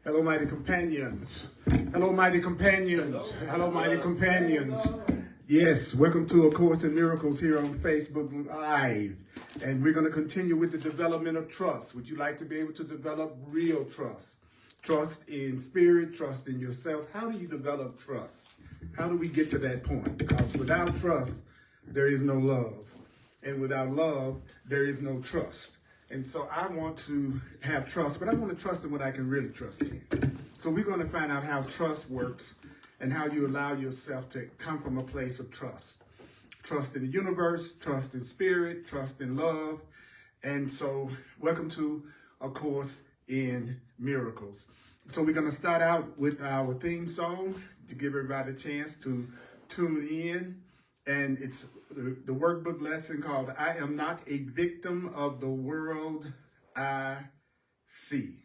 Hello, mighty companions. Hello, mighty companions. Hello, mighty companions. Yes, welcome to A Course in Miracles here on Facebook Live. And we're going to continue with the development of trust. Would you like to be able to develop real trust? Trust in spirit, trust in yourself. How do you develop trust? How do we get to that point? Because without trust, there is no love. And without love, there is no trust. And so I want to have trust, but I want to trust in what I can really trust in. So we're going to find out how trust works and how you allow yourself to come from a place of trust. Trust in the universe, trust in spirit, trust in love. And so welcome to A Course in Miracles. So we're going to start out with our theme song to give everybody a chance to tune in. And it's the workbook lesson called I Am Not a Victim of the World I See.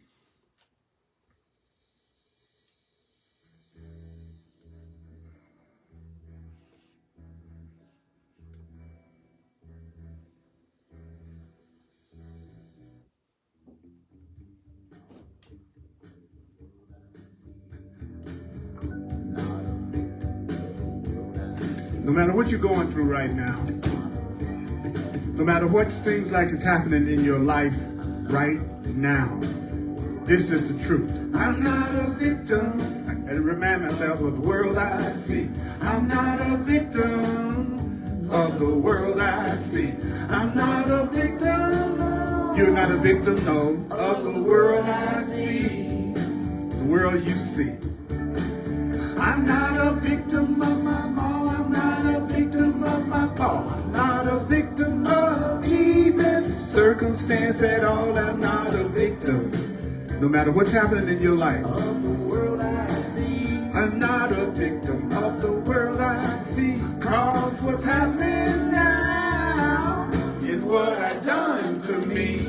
No matter what you're going through right now, no matter what seems like it's happening in your life right now, this is the truth. I'm not a victim. I gotta remind myself of the world I see. I'm not a victim of the world I see. I'm not a victim. You're not a victim, no, of the world I see. The world you see. I'm not a victim of my mom. I'm not a victim of my pa. I'm not a victim of events, circumstance at all. I'm not a victim. No matter what's happening in your life. Of the world I see. I'm not a victim of the world I see. Cause what's happening now is what I done to me.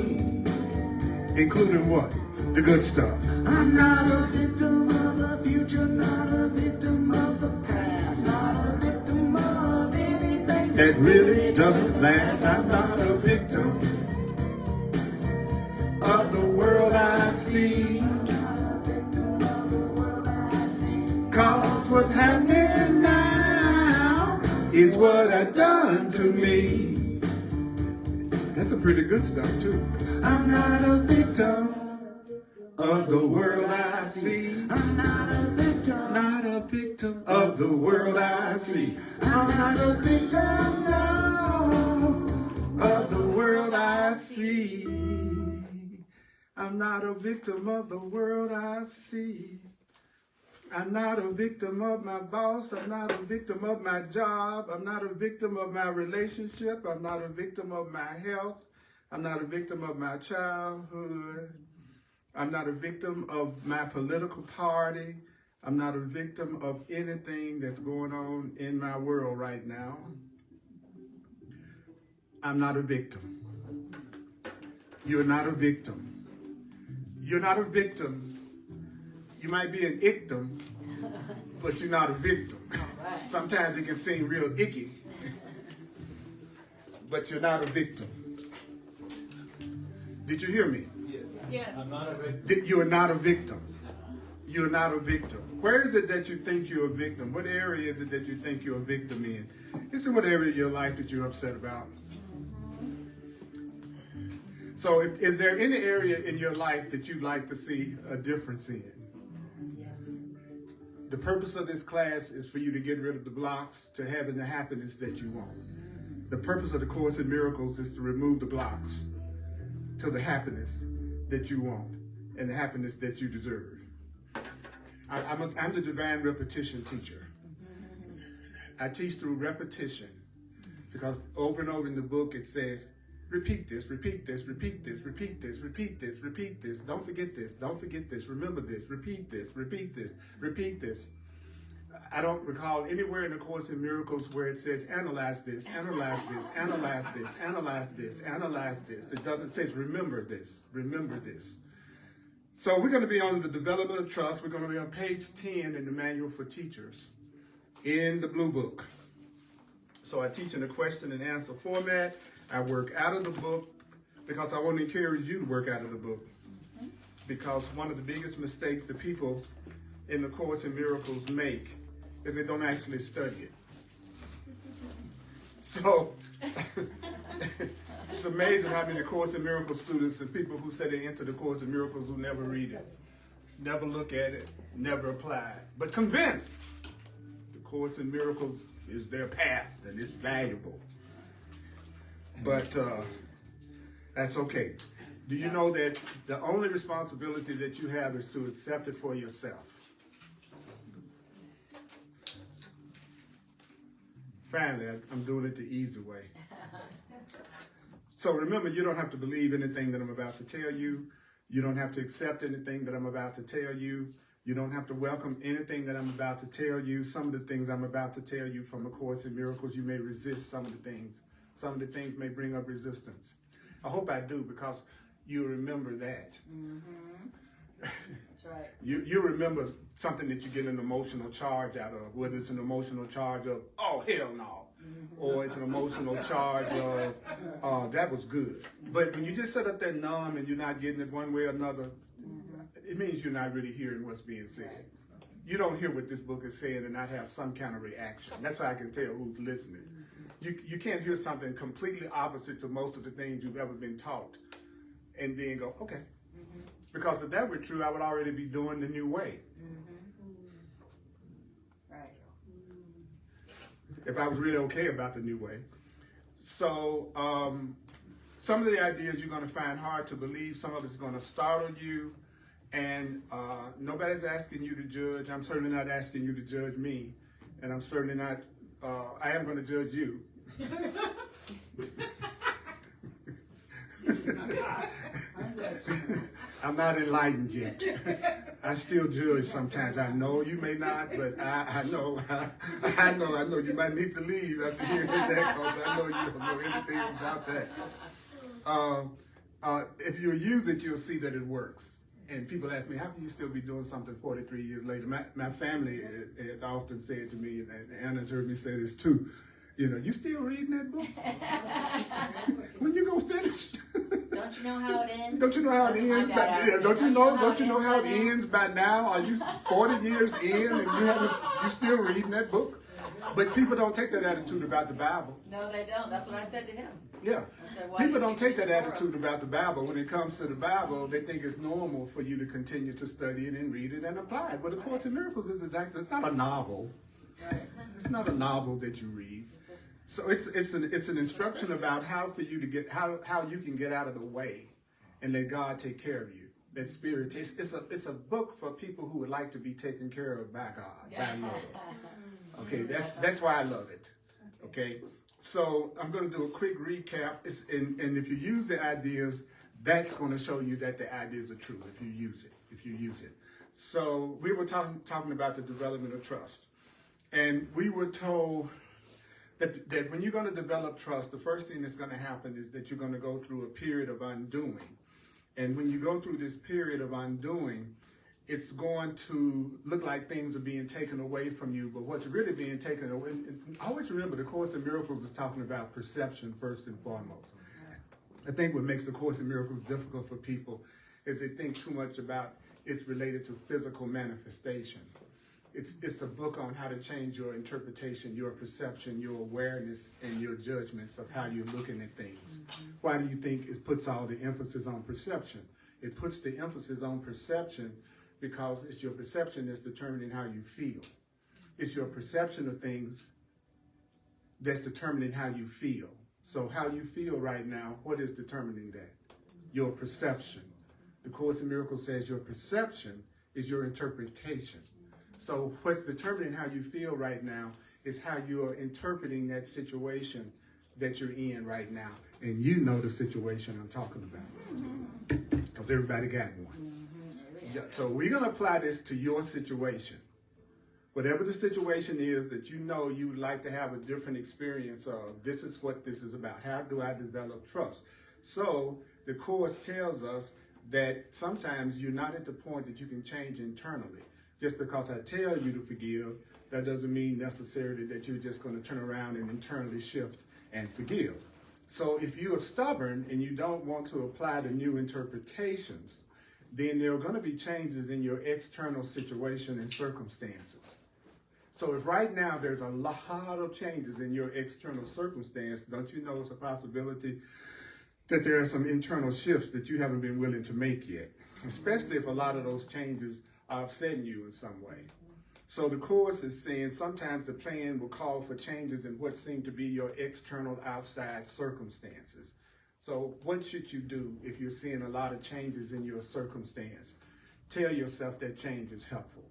Including what? The good stuff. I'm not a victim of the future, not a victim of the past, not a victim of anything that really doesn't last. I'm not a victim of the world I see. I'm not a victim of the world I see. Cause what's happening now is what I done to me. That's some pretty good stuff too. I'm not a victim of the world I see. I'm not a victim of the world I see. I'm not a victim, no, of the world I see. I'm not a victim of the world I see. I'm not a victim of my boss. I'm not a victim of my job. I'm not a victim of my relationship. I'm not a victim of my health. I'm not a victim of my childhood. I'm not a victim of my political party. I'm not a victim of anything that's going on in my world right now. I'm not a victim. You're not a victim. You're not a victim. You might be an ictum, but you're not a victim. Right. Sometimes it can seem real icky, but you're not a victim. Did you hear me? Yes. I'm not a victim. You are not a victim. You're not a victim. Where is it that you think you're a victim? What area is it that you think you're a victim in? Is in what area of your life that you're upset about? So is there any area in your life that you'd like to see a difference in? Yes. The purpose of this class is for you to get rid of the blocks to having the happiness that you want. The purpose of the Course in Miracles is to remove the blocks to the happiness that you want and the happiness that you deserve. I'm the divine repetition teacher. I teach through repetition because over and over in the book it says, repeat this, repeat this, repeat this, repeat this, repeat this, repeat this, don't forget this, don't forget this, remember this, repeat this, repeat this, repeat this. I don't recall anywhere in the Course in Miracles where it says analyze this, analyze this, analyze this, analyze this, analyze this. It doesn't say remember this, remember this. So we're going to be on the development of trust. We're going to be on page 10 in the manual for teachers in the blue book. So I teach in a question and answer format. I work out of the book because I want to encourage you to work out of the book. because one of the biggest mistakes that people in the Course in Miracles make is they don't actually study it. So it's amazing how many Course in Miracles students and people who say they enter the Course in Miracles who never read it, never look at it, never apply it, but convinced the Course in Miracles is their path and it's valuable. But that's okay. Do you know that the only responsibility that you have is to accept it for yourself? Finally, I'm doing it the easy way. So remember, you don't have to believe anything that I'm about to tell you. You don't have to accept anything that I'm about to tell you. You don't have to welcome anything that I'm about to tell you. Some of the things I'm about to tell you from A Course in Miracles, you may resist some of the things. Some of the things may bring up resistance. I hope I do, because you remember that. Mm-hmm. That's right. You remember something that you get an emotional charge out of, whether it's an emotional charge of, oh, hell no. Mm-hmm. Or it's an emotional charge of, that was good. But when you just sit up there numb and you're not getting it one way or another, it means you're not really hearing what's being said. Right. You don't hear what this book is saying and not have some kind of reaction. That's how I can tell who's listening. You can't hear something completely opposite to most of the things you've ever been taught and then go, okay. Mm-hmm. Because if that were true, I would already be doing the new way. Mm-hmm. Right. If I was really okay about the new way. So some of the ideas you're going to find hard to believe. Some of it's going to startle you. And nobody's asking you to judge. I'm certainly not asking you to judge me. And I'm certainly not, I am going to judge you. I'm not enlightened yet. I still judge sometimes. I know you may not, but I know you might need to leave after hearing that, because I know you don't know anything about that. If you use it, you'll see that it works. And people ask me, how can you still be doing something 43 years later? My family has often said to me, and Anna's heard me say this too, you still reading that book? When you gonna finish? Don't you know how it ends? Don't you know how it ends? Don't you know how it ends by now? Are you 40 years in and you still reading that book? But people don't take that attitude about the Bible. No, they don't. That's what I said to him. Yeah. People don't take that attitude about the Bible. When it comes to the Bible, they think it's normal for you to continue to study it and read it and apply it. But A Course in Miracles is it's not a novel. Right. It's not a novel that you read. So it's an instruction about how you can get out of the way and let God take care of you. That spirit. It's a book for people who would like to be taken care of by God, by love. Okay, that's why I love it. Okay, so I'm going to do a quick recap. And if you use the ideas, that's going to show you that the ideas are true if you use it. So we were talking about the development of trust, and we were told that when you're going to develop trust, the first thing that's going to happen is that you're going to go through a period of undoing. And when you go through this period of undoing, it's going to look like things are being taken away from you, but what's really being taken away, and always remember the Course in Miracles is talking about perception first and foremost. I think what makes the Course in Miracles difficult for people is they think too much about it's related to physical manifestation. It's a book on how to change your interpretation, your perception, your awareness, and your judgments of how you're looking at things. Mm-hmm. Why do you think it puts all the emphasis on perception? It puts the emphasis on perception because it's your perception that's determining how you feel. It's your perception of things that's determining how you feel. So how you feel right now, what is determining that? Your perception. The Course in Miracles says your perception is your interpretation. So what's determining how you feel right now is how you are interpreting that situation that you're in right now. And you know the situation I'm talking about, because everybody got one. Yeah, so we're going to apply this to your situation. Whatever the situation is that you know you would like to have a different experience of, this is what this is about. How do I develop trust? So the Course tells us that sometimes you're not at the point that you can change internally. Just because I tell you to forgive, that doesn't mean necessarily that you're just going to turn around and internally shift and forgive. So if you are stubborn and you don't want to apply the new interpretations, then there are going to be changes in your external situation and circumstances. So if right now there's a lot of changes in your external circumstance, don't you know it's a possibility that there are some internal shifts that you haven't been willing to make yet, especially if a lot of those changes are upsetting you in some way. So the Course is saying sometimes the plan will call for changes in what seem to be your external outside circumstances. So what should you do if you're seeing a lot of changes in your circumstance? Tell yourself that change is helpful.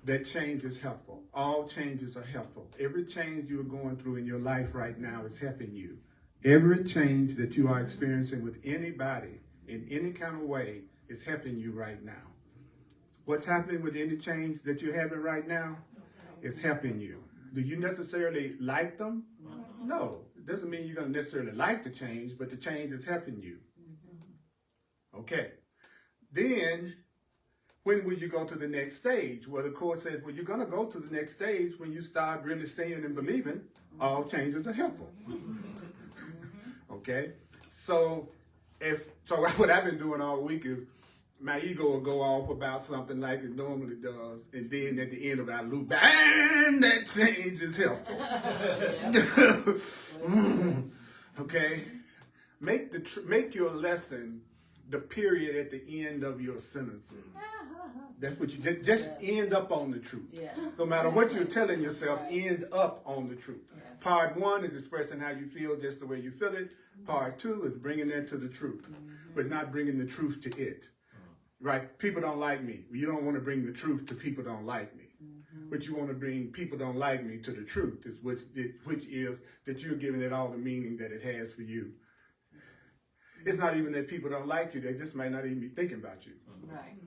That change is helpful. All changes are helpful. Every change you are going through in your life right now is helping you. Every change that you are experiencing with anybody in any kind of way is helping you right now. What's happening with any change that you're having right now is helping you. Do you necessarily like them? No. It doesn't mean you're going to necessarily like the change, but the change is helping you. Okay. Then, when will you go to the next stage? Well, the Course says, well, you're going to go to the next stage when you start really staying and believing all changes are helpful. Okay? So what I've been doing all week is my ego will go off about something like it normally does, and then at the end of that loop, bang, that change is helpful. Okay? Make your lesson the period at the end of your sentences. That's what you just end up on the truth. Yes. No matter what you're telling yourself, end up on the truth. Yes. Part 1 is expressing how you feel just the way you feel it. Part 2 is bringing that to the truth, but not bringing the truth to it. Right? People don't like me. You don't want to bring the truth to people don't like me. But you want to bring people don't like me to the truth, which is that you're giving it all the meaning that it has for you. It's not even that people don't like you. They just might not even be thinking about you. Right.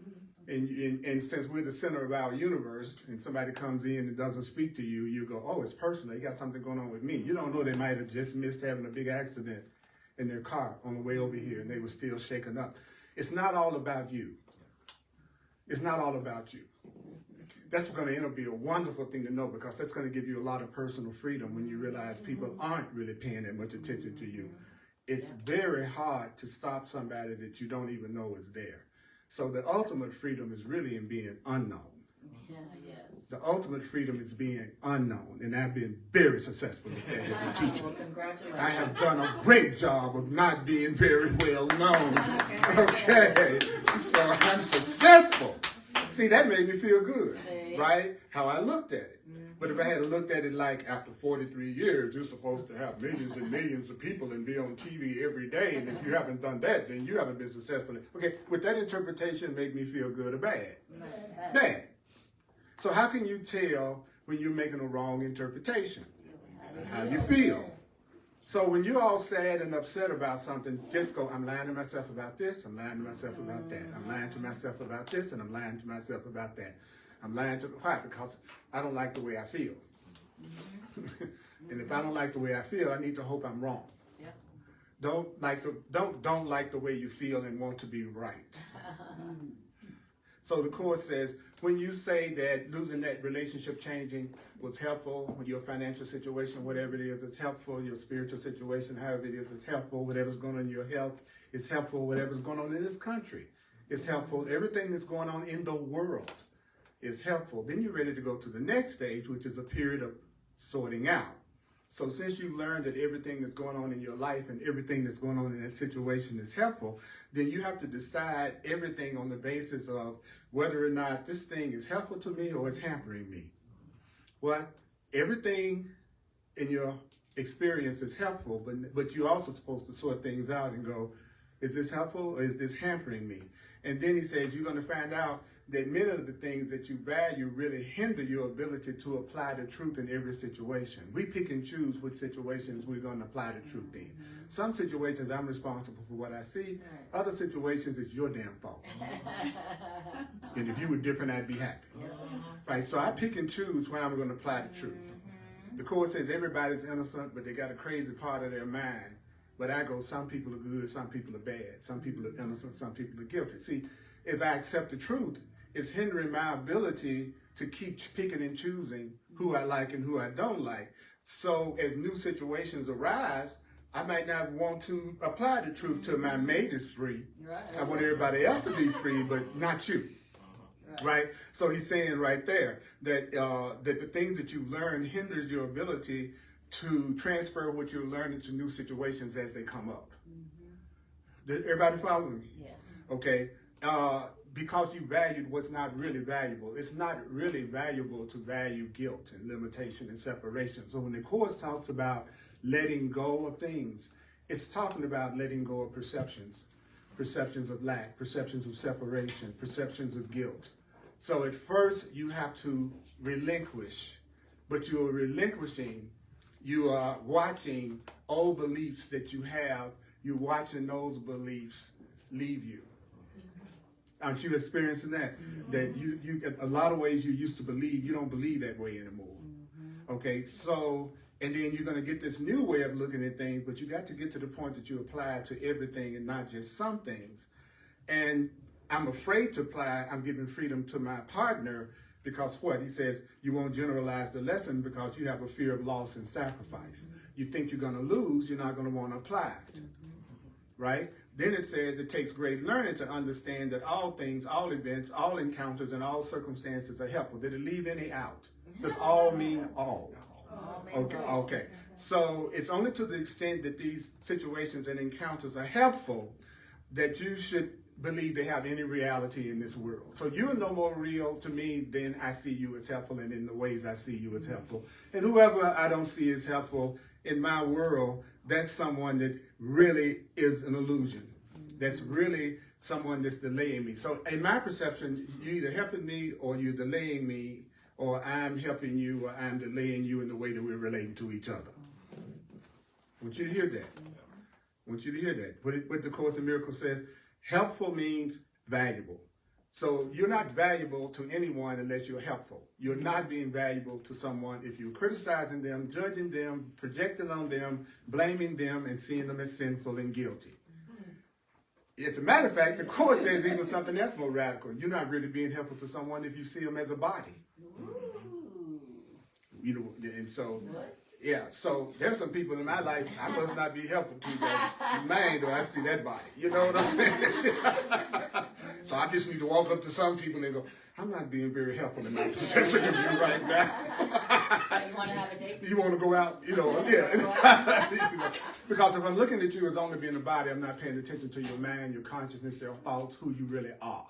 And since we're the center of our universe and somebody comes in and doesn't speak to you, you go, oh, it's personal. They got something going on with me. You don't know they might have just missed having a big accident in their car on the way over here and they were still shaken up. It's not all about you. It's not all about you. That's going to end up being a wonderful thing to know, because that's going to give you a lot of personal freedom when you realize people aren't really paying that much attention to you. It's very hard to stop somebody that you don't even know is there. So the ultimate freedom is really in being unknown. Yeah, yes. The ultimate freedom is being unknown. And I've been very successful at that as a teacher. Well, congratulations. I have done a great job of not being very well known. Okay. So I'm successful. See, that made me feel good, right? How I looked at it. But if I had looked at it like after 43 years, you're supposed to have millions and millions of people and be on TV every day. And if you haven't done that, then you haven't been successful. Okay, would that interpretation make me feel good or bad? Bad. So how can you tell when you're making a wrong interpretation? How you feel. So when you're all sad and upset about something, just go, I'm lying to myself about this, I'm lying to myself about that. I'm lying to myself about this, and I'm lying to myself about that. I'm lying to, why? Because I don't like the way I feel. And if I don't like the way I feel, I need to hope I'm wrong. Yeah. Don't like the way you feel and want to be right. So the Course says, when you say that losing that relationship changing was helpful, with your financial situation, whatever it is, it's helpful. Your spiritual situation, however it is, it's helpful. Whatever's going on in your health is helpful. Whatever's going on in this country is helpful. Everything that's going on in the world is helpful. Then you're ready to go to the next stage, which is a period of sorting out. So since you learned that everything that's going on in your life and everything that's going on in that situation is helpful, then you have to decide everything on the basis of whether or not this thing is helpful to me or it's hampering me. Well, everything in your experience is helpful, but you're also supposed to sort things out and go, is this helpful or is this hampering me? And then he says you're going to find out that many of the things that you value really hinder your ability to apply the truth in every situation. We pick and choose which situations we're going to apply the truth in. Some situations I'm responsible for what I see. Other situations it's your damn fault. And if you were different, I'd be happy. Right? So I pick and choose when I'm going to apply the truth. The Course says everybody's innocent, but they got a crazy part of their mind. But I go, some people are good, some people are bad. Some people are innocent, some people are guilty. See, if I accept the truth, it's hindering my ability to keep picking and choosing who I like and who I don't like. So as new situations arise, I might not want to apply the truth to my mate is free. Right. I want everybody else to be free, but not you. Right? So he's saying right there that that the things that you learn hinders your ability to transfer what you learn into new situations as they come up. Did everybody follow me? Yes. Okay. Because you valued what's not really valuable. It's not really valuable to value guilt and limitation and separation. So when the Course talks about letting go of things, it's talking about letting go of perceptions of lack, perceptions of separation, perceptions of guilt. So at first you have to relinquish, but you're relinquishing, you are watching old beliefs that you have, you're watching those beliefs leave you. Aren't you experiencing that? That you a lot of ways you used to believe, you don't believe that way anymore. Okay, so, and then you're going to get this new way of looking at things, but you got to get to the point that you apply it to everything and not just some things. And I'm afraid to apply, I'm giving freedom to my partner because what? He says, you won't generalize the lesson because you have a fear of loss and sacrifice. You think you're going to lose, you're not going to want to apply it. Right? Then it says it takes great learning to understand that all things, all events, all encounters, and all circumstances are helpful. Did it leave any out? Does all mean all? Okay, okay. So it's only to the extent that these situations and encounters are helpful that you should believe they have any reality in this world. So you're no more real to me than I see you as helpful and in the ways I see you as helpful. And whoever I don't see as helpful in my world, that's someone that really is an illusion. That's really someone that's delaying me. So in my perception, you're either helping me or you're delaying me, or I'm helping you or I'm delaying you in the way that we're relating to each other. I want you to hear that. I want you to hear that. What the Course in Miracles says, helpful means valuable. So you're not valuable to anyone unless you're helpful. You're not being valuable to someone if you're criticizing them, judging them, projecting on them, blaming them, and seeing them as sinful and guilty. As a matter of fact, the Course says even something else more radical. You're not really being helpful to someone if you see them as a body. You know, and so, yeah, so there's some people in my life I must not be helpful to, but man, do I see that body. You know what I'm saying? So I just need to walk up to some people and go, I'm not being very helpful in my perception of you right now. You want to have a date? You want to go out, you know, yeah. Because if I'm looking at you as only being a body, I'm not paying attention to your mind, your consciousness, your thoughts, who you really are.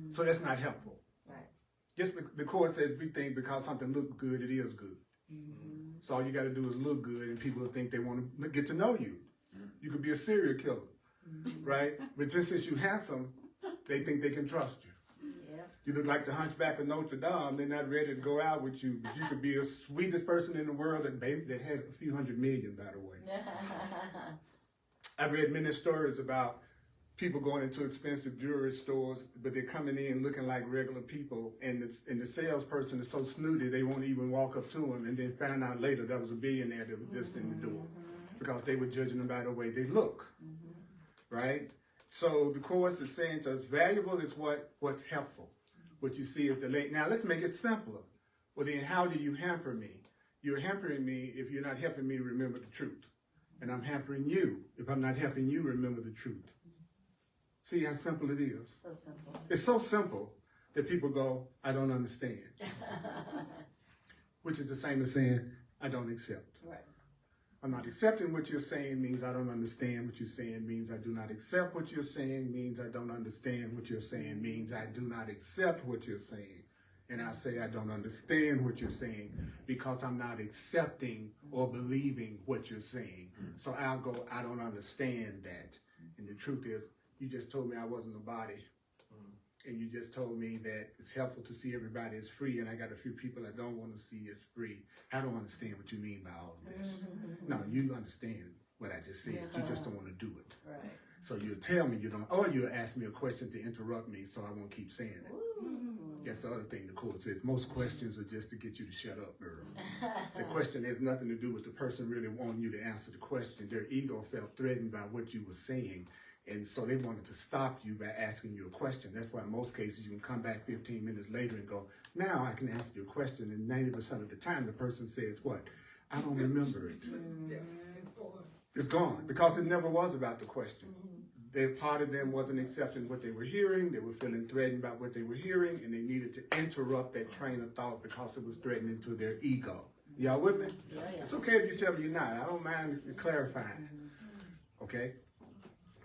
So that's not helpful. Right. Just the Course says we think because something looks good, it is good. So all you got to do is look good, and people will think they want to get to know you. You could be a serial killer, right? But just as you handsome, they think they can trust you. You look like the Hunchback of Notre Dame. They're not ready to go out with you. But you could be the sweetest person in the world that had a few 100 million, by the way. I've read many stories about people going into expensive jewelry stores, but they're coming in looking like regular people, and the salesperson is so snooty they won't even walk up to them, and then find out later that was a billionaire that was just in the door because they were judging them by the way they look, right? So the Course is saying to us, valuable is what's helpful. What you see is the late. Now let's make it simpler. Well then, how do you hamper me? You're hampering me if you're not helping me remember the truth, and I'm hampering you if I'm not helping you remember the truth. See how simple it is? So simple. It's so simple that people go, I don't understand. Which is the same as saying, I don't accept. Right. I'm not accepting what you're saying means I don't understand what you're saying, means I do not accept what you're saying, means I don't understand what you're saying, means I do not accept what you're saying. And I say I don't understand what you're saying because I'm not accepting or believing what you're saying. So I'll go, I don't understand that. And the truth is, you just told me I wasn't a body. And you just told me that it's helpful to see everybody as free, and I got a few people I don't want to see as free. I don't understand what you mean by all of this. No, you understand what I just said. You just don't want to do it. Right. So you'll tell me you don't, or you'll ask me a question to interrupt me so I won't keep saying it. That's the other thing the Course says. Most questions are just to get you to shut up, Earl. The question has nothing to do with the person really wanting you to answer the question. Their ego felt threatened by what you were saying. And so they wanted to stop you by asking you a question. That's why in most cases you can come back 15 minutes later and go, now I can answer your question. And 90% of the time the person says what? I don't remember it. It's gone because it never was about the question. Part of them wasn't accepting what they were hearing. They were feeling threatened about what they were hearing, and they needed to interrupt that train of thought because it was threatening to their ego. Y'all with me? Yeah. It's okay if you tell me you're not. I don't mind clarifying. Okay?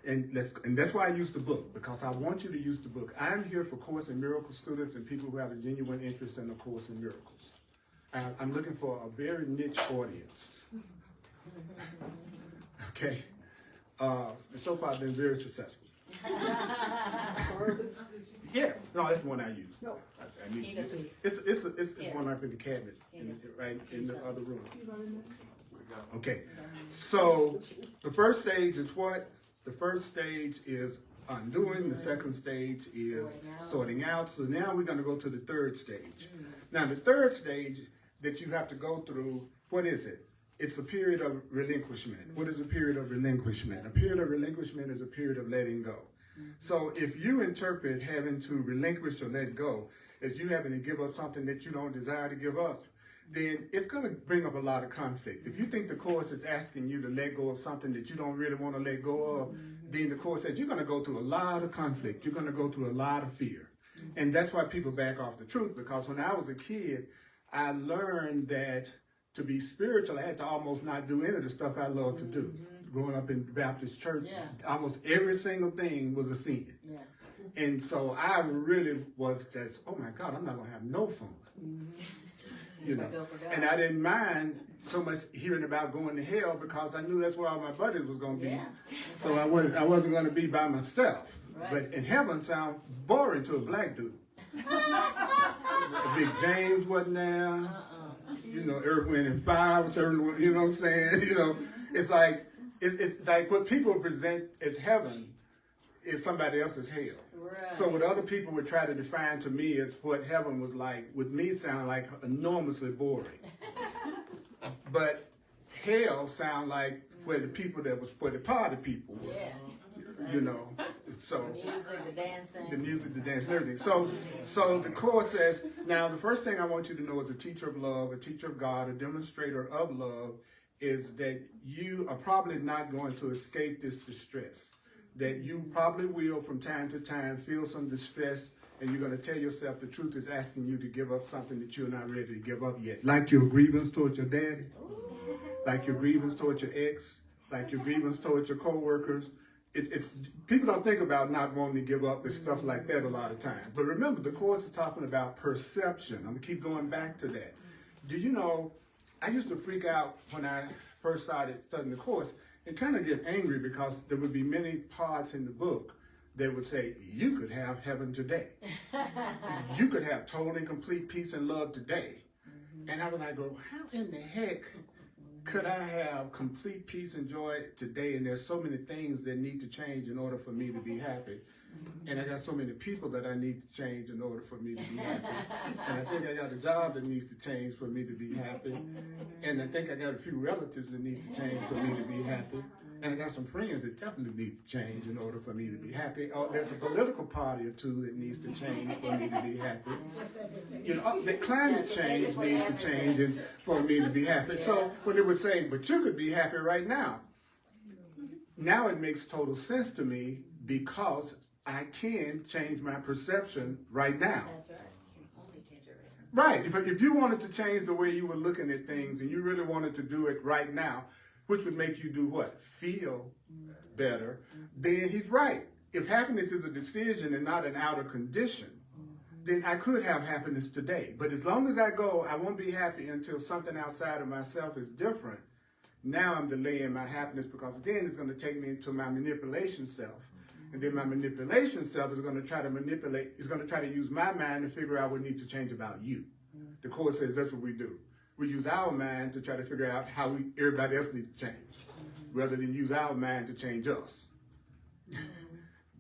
And that's why I use the book, because I want you to use the book. I'm here for Course in Miracles students and people who have a genuine interest in the Course in Miracles. I'm looking for a very niche audience. Okay? And so far I've been very successful. Yeah, no, that's the one I use. No. I need, it's one up in the cabinet, right in the other room. Okay, so the first stage is what? The first stage is undoing. The second stage is sorting out. So now we're going to go to the third stage. Now the third stage that you have to go through, what is it? It's a period of relinquishment. What is a period of relinquishment? A period of relinquishment is a period of letting go. So if you interpret having to relinquish or let go as you having to give up something that you don't desire to give up, then it's going to bring up a lot of conflict. If you think the Course is asking you to let go of something that you don't really want to let go of, then the Course says you're going to go through a lot of conflict. You're going to go through a lot of fear. And that's why people back off the truth, because when I was a kid, I learned that to be spiritual, I had to almost not do any of the stuff I love to do. Growing up in the Baptist church, almost every single thing was a sin. Yeah. And so I really was just, oh my God, I'm not going to have no fun. You know, and I didn't mind so much hearing about going to hell because I knew that's where all my buddies was going to be. Yeah. So I wasn't going to be by myself. Right. But in heaven sounds boring to a black dude. Big James wasn't there. You know, Earth, Wind, and Fire, you know what I'm saying? You know, it's like what people present as heaven is somebody else's hell. Right. So what other people would try to define to me as what heaven was like, with me sound like enormously boring. But hell sound like where the people that was where the party people were. Yeah. You know. So The music, the dancing. the music, the dance, and everything. So the Course says, now the first thing I want you to know as a teacher of love, a teacher of God, a demonstrator of love, is that you are probably not going to escape this distress. That you probably will from time to time feel some distress, and you're going to tell yourself the truth is asking you to give up something that you're not ready to give up yet. Like your grievance towards your daddy, like your grievance towards your ex, like your grievance towards your co-workers. It's people don't think about not wanting to give up and stuff like that a lot of times. But remember, the Course is talking about perception. I'm going to keep going back to that. Do you know, I used to freak out when I first started studying the Course and kind of get angry because there would be many parts in the book that would say, you could have heaven today. You could have total and complete peace and love today. And I would like go, how in the heck could I have complete peace and joy today? And there's so many things that need to change in order for me to be happy. And I got so many people that I need to change in order for me to be happy. And I think I got a job that needs to change for me to be happy. And I think I got a few relatives that need to change for me to be happy. And I got some friends that definitely need to change in order for me to be happy. Oh, there's a political party or two that needs to change for me to be happy. You know, the climate change needs to change for me to be happy. So when they would say, but you could be happy right now. Now it makes total sense to me because I can change my perception right now. That's right. You can only change it right now. Right. If you wanted to change the way you were looking at things and you really wanted to do it right now, which would make you do what? Feel better. Then he's right. If happiness is a decision and not an outer condition, then I could have happiness today. But as long as I go, I won't be happy until something outside of myself is different. Now I'm delaying my happiness because then it's going to take me into my manipulation self. And then my manipulation self is going to try to manipulate, is going to try to use my mind to figure out what needs to change about you. The Course says that's what we do. We use our mind to try to figure out how everybody else needs to change, rather than use our mind to change us.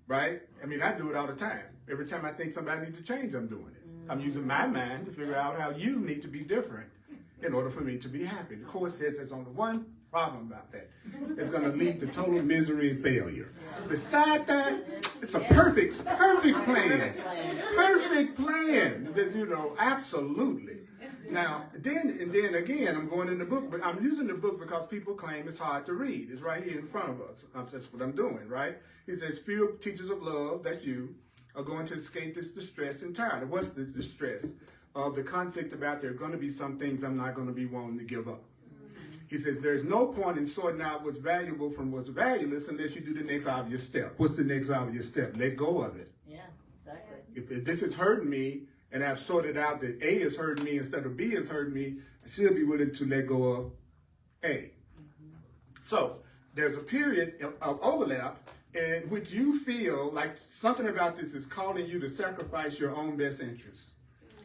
Right? I mean, I do it all the time. Every time I think somebody needs to change, I'm doing it. I'm using my mind to figure out how you need to be different in order for me to be happy. The Course says there's only one problem about that. It's going to lead to total misery and failure. Beside that, it's a perfect plan. Perfect plan. You know, absolutely. Now, then again, I'm going in the book, but I'm using the book because people claim it's hard to read. It's right here in front of us. That's what I'm doing, right? He says, few teachers of love, that's you, are going to escape this distress entirely. What's the distress? Of the conflict about there are going to be some things I'm not going to be willing to give up. He says, there's no point in sorting out what's valuable from what's valueless unless you do the next obvious step. What's the next obvious step? Let go of it. Yeah, exactly. If this is hurting me, and I've sorted out that A is hurting me instead of B is hurting me, I should be willing to let go of A. So there's a period of overlap in which you feel like something about this is calling you to sacrifice your own best interests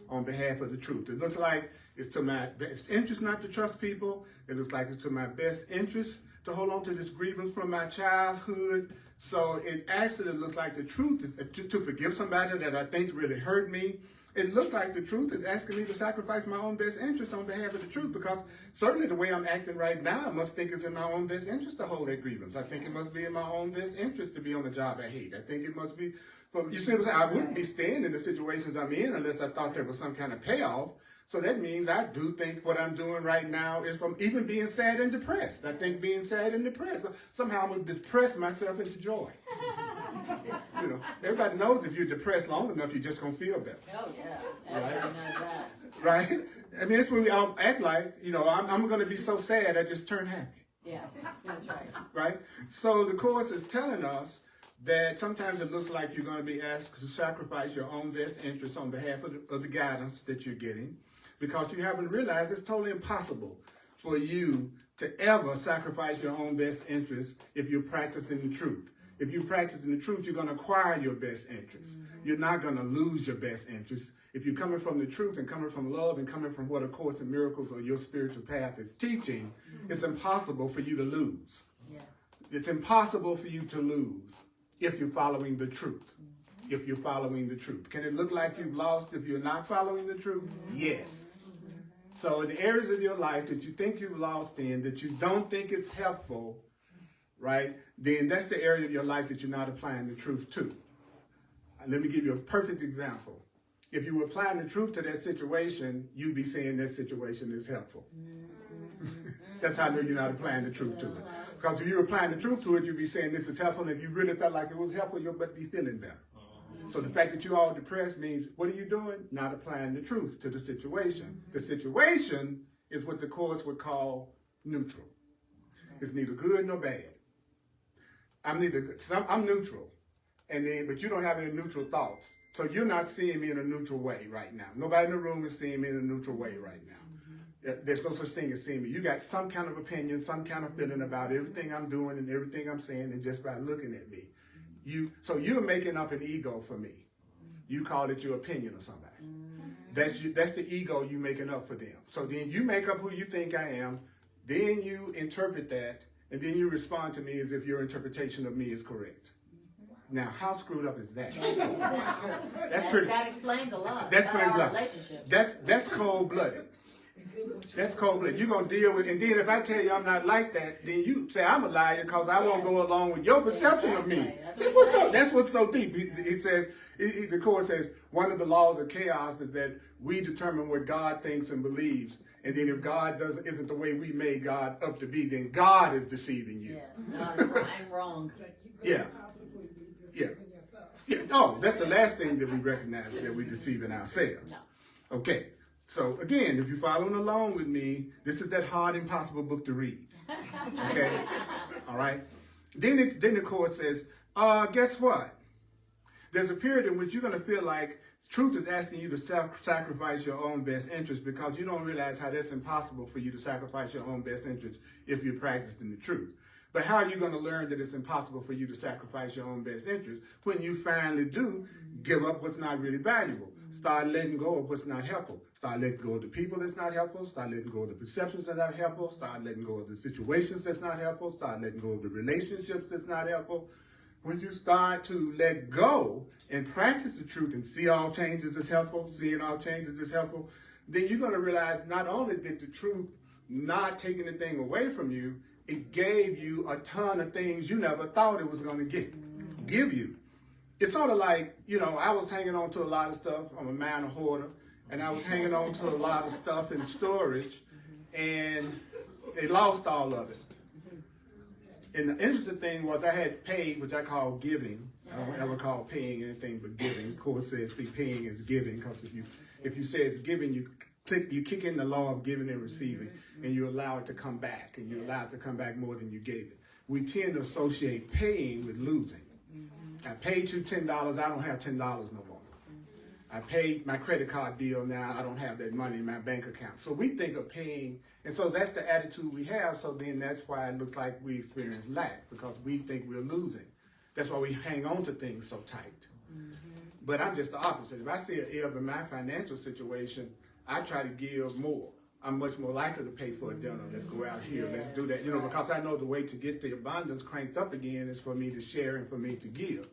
on behalf of the truth. It looks like it's to my best interest not to trust people. It looks like it's to my best interest to hold on to this grievance from my childhood. So it actually looks like the truth is to forgive somebody that I think really hurt me. It looks like the truth is asking me to sacrifice my own best interest on behalf of the truth, because certainly the way I'm acting right now, I must think it's in my own best interest to hold that grievance. I think it must be in my own best interest to be on a job I hate. I think it must be, you see what I'm saying? I wouldn't be staying in the situations I'm in unless I thought there was some kind of payoff. So that means I do think what I'm doing right now is from even being sad and depressed. I think being sad and depressed, somehow I'm going to depress myself into joy. You know, everybody knows if you're depressed long enough, you're just going to feel better. Oh, yeah. Everybody knows that. Right? I mean, that's what we all act like. You know, I'm going to be so sad, I just turn happy. Yeah, that's right. Right? So the Course is telling us that sometimes it looks like you're going to be asked to sacrifice your own best interests on behalf of the guidance that you're getting, because you haven't realized it's totally impossible for you to ever sacrifice your own best interests if you're practicing the truth. If you're practicing the truth, you're going to acquire your best interests. You're not going to lose your best interests. If you're coming from the truth and coming from love and coming from what A Course in Miracles or your spiritual path is teaching, it's impossible for you to lose. Yeah. It's impossible for you to lose if you're following the truth. If you're following the truth. Can it look like you've lost if you're not following the truth? Yes. So in the areas of your life that you think you've lost in, that you don't think it's helpful, right, then that's the area of your life that you're not applying the truth to. Let me give you a perfect example. If you were applying the truth to that situation, you'd be saying that situation is helpful. That's how I know you're not applying the truth to it. Because if you were applying the truth to it, you'd be saying this is helpful, and if you really felt like it was helpful, you'll be feeling better. So the fact that you're all depressed means, what are you doing? Not applying the truth to the situation. The situation is what the Course would call neutral. It's neither good nor bad. I'm neutral, but you don't have any neutral thoughts. So you're not seeing me in a neutral way right now. Nobody in the room is seeing me in a neutral way right now. There's no such thing as seeing me. You got some kind of opinion, some kind of feeling about everything I'm doing and everything I'm saying, and just by looking at me. So you're making up an ego for me. You call it your opinion or somebody. That's the ego you making up for them. So then you make up who you think I am, then you interpret that, and then you respond to me as if your interpretation of me is correct. Now, how screwed up is that? That explains a lot. That explains a lot. Relationships. That's cold-blooded. That's cold-blooded. You're going to deal with, and then if I tell you I'm not like that, then you say I'm a liar because I won't go along with your perception of me. That's what's so deep. It says, the Course says, one of the laws of chaos is that we determine what God thinks and believes. And then if God isn't the way we made God up to be, then God is deceiving you. Yes, I'm wrong. Yeah. Yeah. No, that's the last thing that we recognize, that we're deceiving ourselves. No. Okay. So again, if you're following along with me, this is that hard, impossible book to read. Okay. All right. Then the Course says, guess what? There's a period in which you're going to feel like truth is asking you to sacrifice your own best interest, because you don't realize how that's impossible for you to sacrifice your own best interest if you're practicing the truth. But how are you going to learn that it's impossible for you to sacrifice your own best interest when you finally do give up what's not really valuable? Start letting go of what's not helpful. Start letting go of the people that's not helpful. Start letting go of the perceptions that are not helpful. Start letting go of the situations that's not helpful. Start letting go of the relationships that's not helpful. When you start to let go and practice the truth and see all changes as helpful, seeing all changes as helpful, then you're going to realize not only did the truth not take anything away from you, it gave you a ton of things you never thought it was going to give you. It's sort of like, I was hanging on to a lot of stuff. I'm a minor hoarder. and I was hanging on to a lot of stuff in storage, and they lost all of it. And the interesting thing was I had paid, which I call giving. I don't ever call paying anything but giving. Of course, says see, paying is giving, because if you say it's giving, you kick in the law of giving and receiving, and you allow it to come back, and you allow it to come back more than you gave it. We tend to associate paying with losing. I paid you $10, I don't have $10 no more. I paid my credit card bill, now I don't have that money in my bank account. So we think of paying, and so that's the attitude we have, so then that's why it looks like we experience lack, because we think we're losing. That's why we hang on to things so tight. But I'm just the opposite. If I see an ebb in my financial situation, I try to give more. I'm much more likely to pay for a dinner. Let's go out here, let's do that. You know, because I know the way to get the abundance cranked up again is for me to share and for me to give.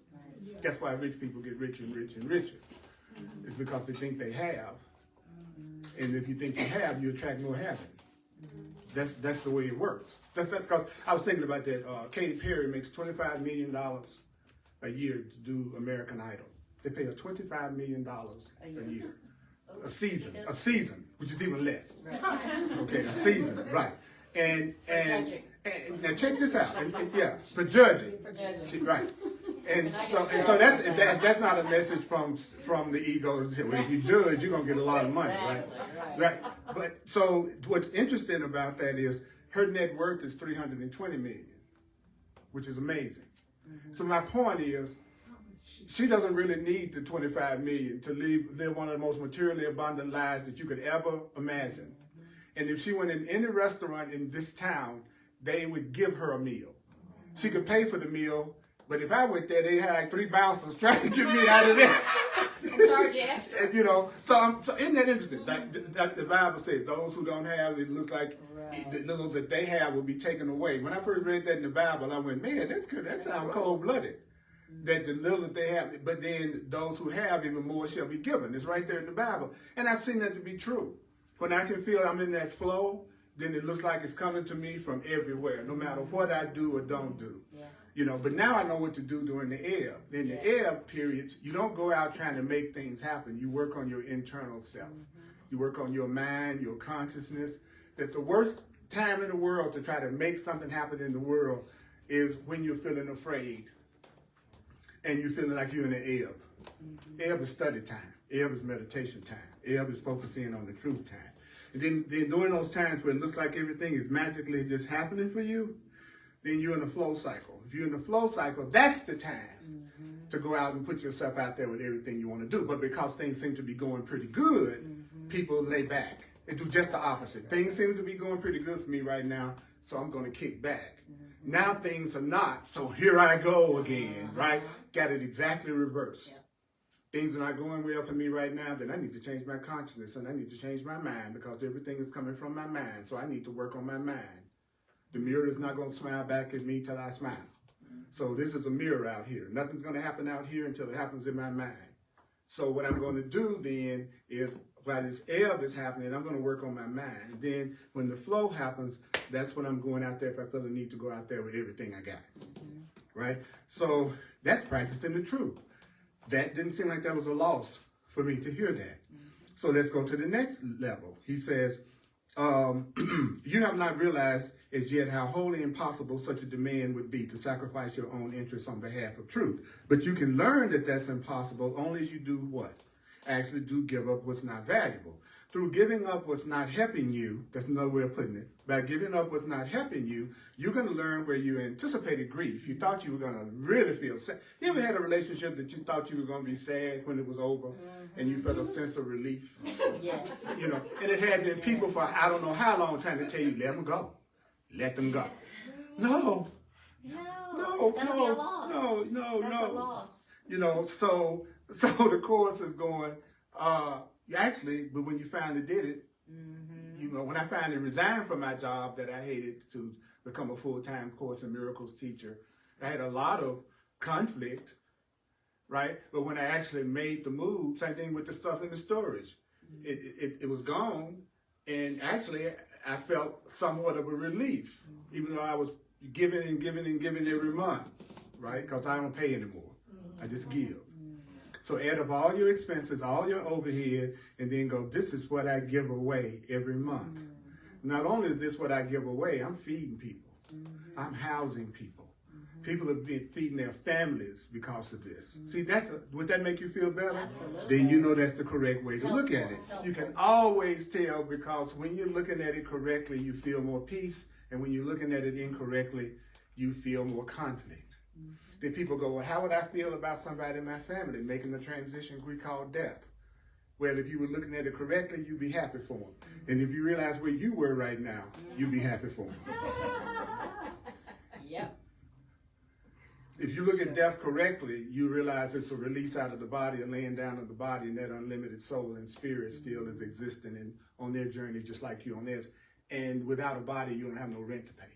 That's why rich people get richer and richer and richer. It's because they think they have. And if you think you have, you attract more having. That's the way it works. That's because I was thinking about that. Katy Perry makes $25 million a year to do American Idol. They pay her $25 million a year. A season, which is even less. Okay, a season, right. And now check this out. For judging. Right. And so that's not a message from the ego. Well, if you judge, you're gonna get a lot of money, right? But so what's interesting about that is her net worth is $320 million, which is amazing. So my point is, she doesn't really need the $25 million to live one of the most materially abundant lives that you could ever imagine. And if she went in any restaurant in this town, they would give her a meal. She could pay for the meal. But if I went there, they had like 3 bouncers trying to get me out of there. Charge extra. And, you know, so isn't that interesting? Like the Bible says, those who don't have, it looks like the little that they have will be taken away. When I first read that in the Bible, I went, man, that's good. That sounds cold-blooded. That the little that they have, but then those who have even more shall be given. It's right there in the Bible. And I've seen that to be true. When I can feel I'm in that flow, then it looks like it's coming to me from everywhere, no matter what I do or don't do. Yeah. You know, but now I know what to do during the ebb. In the ebb periods, you don't go out trying to make things happen. You work on your internal self. You work on your mind, your consciousness. That the worst time in the world to try to make something happen in the world is when you're feeling afraid and you're feeling like you're in the ebb. Ebb is study time. Ebb is meditation time. Ebb is focusing on the truth time. And then during those times where it looks like everything is magically just happening for you, then you're in a flow cycle. If you're in the flow cycle, that's the time to go out and put yourself out there with everything you want to do. But because things seem to be going pretty good, people lay back and do just the opposite. Things seem to be going pretty good for me right now, so I'm going to kick back. Now things are not, so here I go again, right? Got it exactly reversed. Things are not going well for me right now, then I need to change my consciousness and I need to change my mind, because everything is coming from my mind, so I need to work on my mind. The mirror is not going to smile back at me till I smile. So this is a mirror out here. Nothing's going to happen out here until it happens in my mind. So what I'm going to do then is, while this ebb is happening, I'm going to work on my mind. Then when the flow happens, that's when I'm going out there if I feel the need to go out there with everything I got. Right? So that's practicing the truth. That didn't seem like that was a loss for me to hear that. So let's go to the next level. He says, you have not realized as yet how wholly impossible such a demand would be, to sacrifice your own interests on behalf of truth. But you can learn that that's impossible only as you do what? Actually do give up what's not valuable. Through giving up what's not helping you, that's another way of putting it, by giving up what's not helping you, you're going to learn where you anticipated grief. You thought you were going to really feel sad. You ever had a relationship that you thought you were going to be sad when it was over, and you felt a sense of relief? Yes. You know, and it had been people for I don't know how long trying to tell you, let them go. Let them go. No. That'll be a loss. That's a loss. You know, so the course is going, actually, but when you finally did it, you know, when I finally resigned from my job that I hated to become a full-time Course in Miracles teacher, I had a lot of conflict, right? But when I actually made the move, same thing with the stuff in the storage. It was gone, and actually I felt somewhat of a relief, even though I was giving every month, right? Because I don't pay anymore. I just give. So add up all your expenses, all your overhead, and then go, this is what I give away every month. Not only is this what I give away, I'm feeding people. I'm housing people. People have been feeding their families because of this. See, would that make you feel better? Absolutely. Then you know that's the correct way to look at it. You can always tell, because when you're looking at it correctly, you feel more peace. And when you're looking at it incorrectly, you feel more conflict. Then people go, well, how would I feel about somebody in my family making the transition we call death? Well, if you were looking at it correctly, you'd be happy for them. And if you realize where you were right now, you'd be happy for them. Yep. If you look at death correctly, you realize it's a release out of the body, a laying down of the body, and that unlimited soul and spirit still is existing and on their journey just like you on theirs. And without a body, you don't have no rent to pay.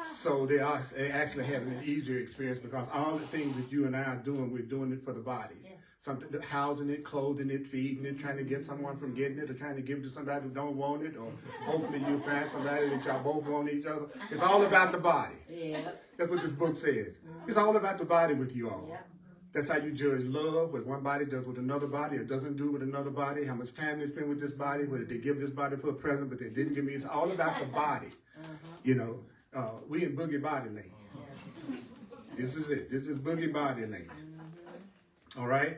So they are actually having an easier experience, because all the things that you and I are doing, we're doing it for the body. Yeah. Something, housing it, clothing it, feeding it, trying to get someone from getting it, or trying to give it to somebody who don't want it, or hopefully you'll find somebody that y'all both want each other. It's all about the body. Yeah. That's what this book says. It's all about the body with you all. Yeah. That's how you judge love, what one body does with another body or doesn't do with another body, how much time they spend with this body, whether they give this body for a present, but they didn't give me. It's all about the body. You know, we in boogie body lane. This is it. This is boogie body lane. All right?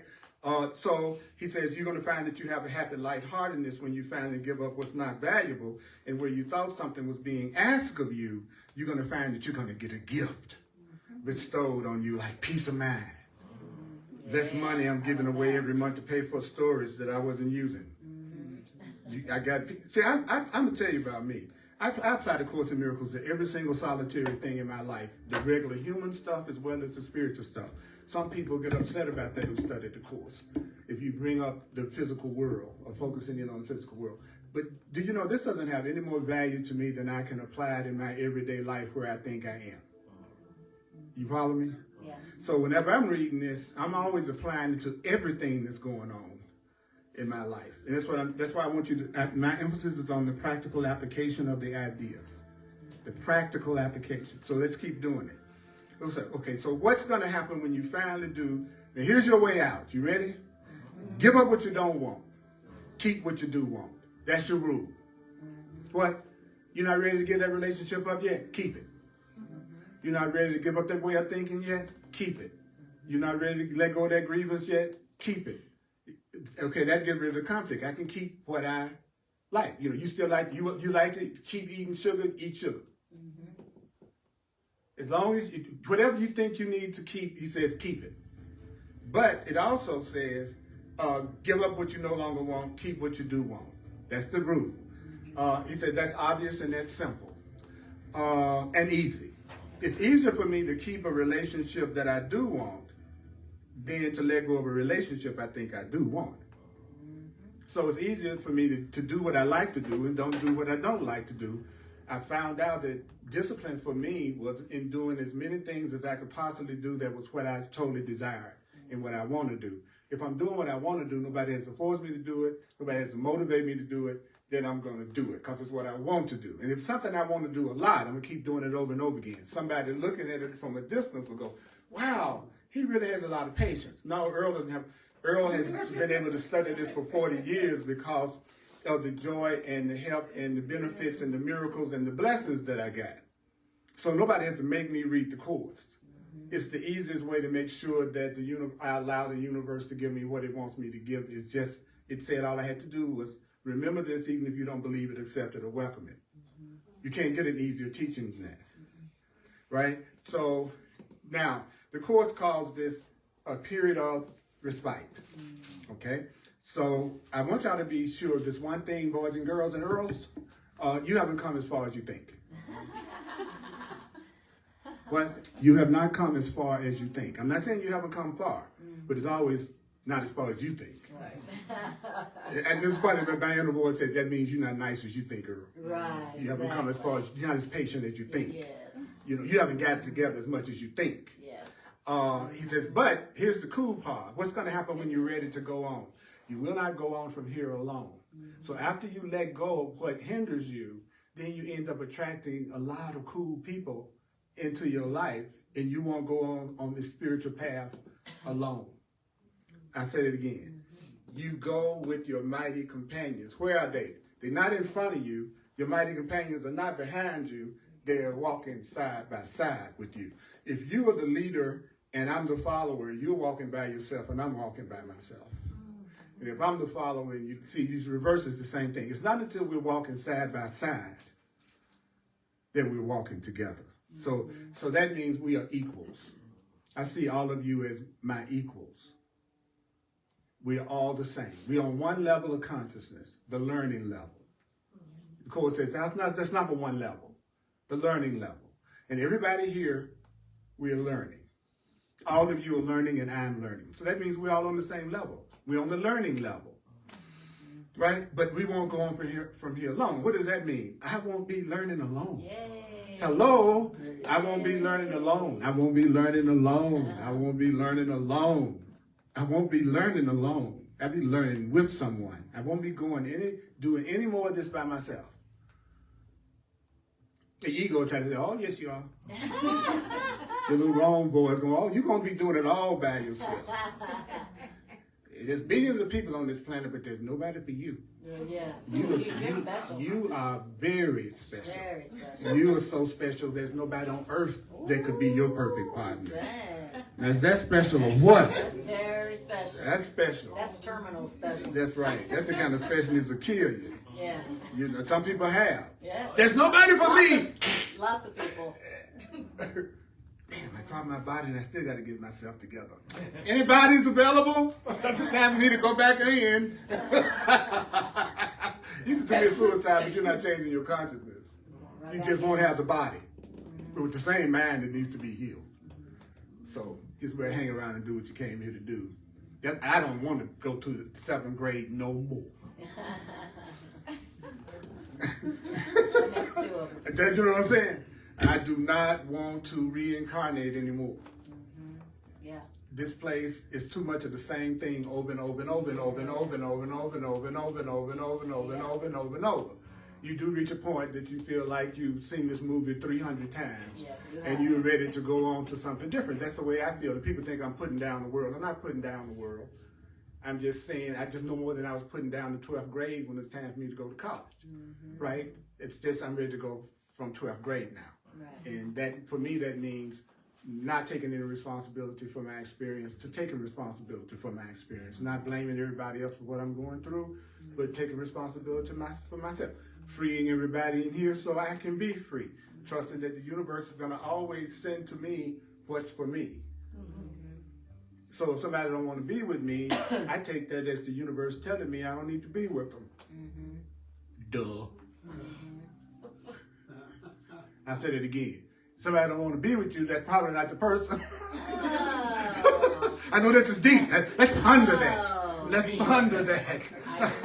So he says you're going to find that you have a happy lightheartedness when you finally give up what's not valuable, and where you thought something was being asked of you, you're going to find that you're going to get a gift bestowed on you, like peace of mind. Less money I'm giving away every month to pay for storage that I wasn't using. I'm going to tell you about me. I apply the Course in Miracles to every single solitary thing in my life, the regular human stuff as well as the spiritual stuff. Some people get upset about that who study the Course, if you bring up the physical world or focusing in on the physical world. But do you know this doesn't have any more value to me than I can apply it in my everyday life where I think I am? You follow me? Yes. So whenever I'm reading this, I'm always applying it to everything that's going on in my life. And that's why I want you to, my emphasis is on the practical application of the ideas. The practical application. So let's keep doing it. Okay, so what's going to happen when you finally do, now here's your way out. You ready? Give up what you don't want. Keep what you do want. That's your rule. What? You're not ready to give that relationship up yet? Keep it. You're not ready to give up that way of thinking yet? Keep it. You're not ready to let go of that grievance yet? Keep it. Okay, that's getting rid of the conflict. I can keep what I like. You know, you still like, you like to keep eating sugar, eat sugar. As long as, whatever you think you need to keep, he says keep it. But it also says, give up what you no longer want, keep what you do want. That's the rule. He said that's obvious and that's simple and easy. It's easier for me to keep a relationship that I do want than to let go of a relationship I think I do want. So it's easier for me to do what I like to do and don't do what I don't like to do. I found out that discipline for me was in doing as many things as I could possibly do that was what I totally desired and what I want to do. If I'm doing what I want to do, nobody has to force me to do it, nobody has to motivate me to do it, then I'm going to do it because it's what I want to do. And if it's something I want to do a lot, I'm going to keep doing it over and over again. Somebody looking at it from a distance will go, wow, he really has a lot of patience. No, Earl doesn't have. Earl has been able to study this for 40 years because of the joy and the help and the benefits and the miracles and the blessings that I got. So nobody has to make me read the Course. It's the easiest way to make sure that I allow the universe to give me what it wants me to give. It's just, it said all I had to do was remember this, even if you don't believe it, accept it, or welcome it. You can't get an easier teaching than that, right? So now, the Course calls this a period of respite, okay? So I want y'all to be sure of this one thing, boys and girls and Earls, you haven't come as far as you think. What? You have not come as far as you think. I'm not saying you haven't come far, but it's always not as far as you think. Right. And it's funny, but Diana Ward said that means you're not nice as you think, Earl. Right. You haven't come as far as, you're not as patient as you think. Yes. You know, you haven't got it together as much as you think. Yes. He says, but here's the cool part. What's going to happen when you're ready to go on? You will not go on from here alone. So after you let go of what hinders you, then you end up attracting a lot of cool people into your life, and you won't go on this spiritual path alone. I said it again. You go with your mighty companions. Where are they? They're not in front of you. Your mighty companions are not behind you. They're walking side by side with you. If you are the leader and I'm the follower, you're walking by yourself and I'm walking by myself. And if I'm the follower, and you see these reverses, the same thing. It's not until we're walking side by side that we're walking together. So that means we are equals. I see all of you as my equals. We are all the same. We're on one level of consciousness, the learning level. The Code says that's not but one level, the learning level. And everybody here, we are learning. All of you are learning and I'm learning. So that means we're all on the same level. We're on the learning level, right? But we won't go on from here alone. What does that mean? I won't be learning alone. Yay. Hello? I won't be learning alone. I won't be learning alone. I won't be learning alone. I won't be learning alone. I'll be learning with someone. I won't be doing any more of this by myself. The ego try to say, oh, yes, you are. The little wrong boys going, oh, you're going to be doing it all by yourself. There's billions of people on this planet, but there's nobody for you. Yeah. You're special. You are very special. Very special. You are so special, there's nobody on earth that could be your perfect partner. Dang. Now, is that special or what? That's very special. That's special. That's terminal special. That's right. That's the kind of specialness that kill you. Yeah. You know, some people have. Yeah. There's nobody for me. Lots of people. Damn, I dropped my body and I still got to get myself together. Anybody's available? It's time for me to go back in. You can commit suicide, but you're not changing your consciousness. You just won't have the body. But with the same mind, it needs to be healed. So just better hang around and do what you came here to do. I don't want to go to the 7th grade no more. Next two of us. You know what I'm saying? I do not want to reincarnate anymore. Yeah. This place is too much of the same thing over and over and over and over and over and over and over and over and over and over and over and over and over and over and over. You do reach a point that you feel like you've seen this movie 300 times and you're ready to go on to something different. That's the way I feel. People think I'm putting down the world. I'm not putting down the world. I'm just saying I just know more than I was putting down the 12th grade when it's time for me to go to college, right? It's just I'm ready to go from 12th grade now. Right. And that, for me, that means not taking any responsibility for my experience to taking responsibility for my experience, not blaming everybody else for what I'm going through, but taking responsibility for myself, freeing everybody in here so I can be free, trusting that the universe is going to always send to me what's for me. So if somebody don't want to be with me, I take that as the universe telling me I don't need to be with them. Duh. I said it again. Somebody don't want to be with you, that's probably not the person. I know this is deep. Let's ponder that. Let's ponder that.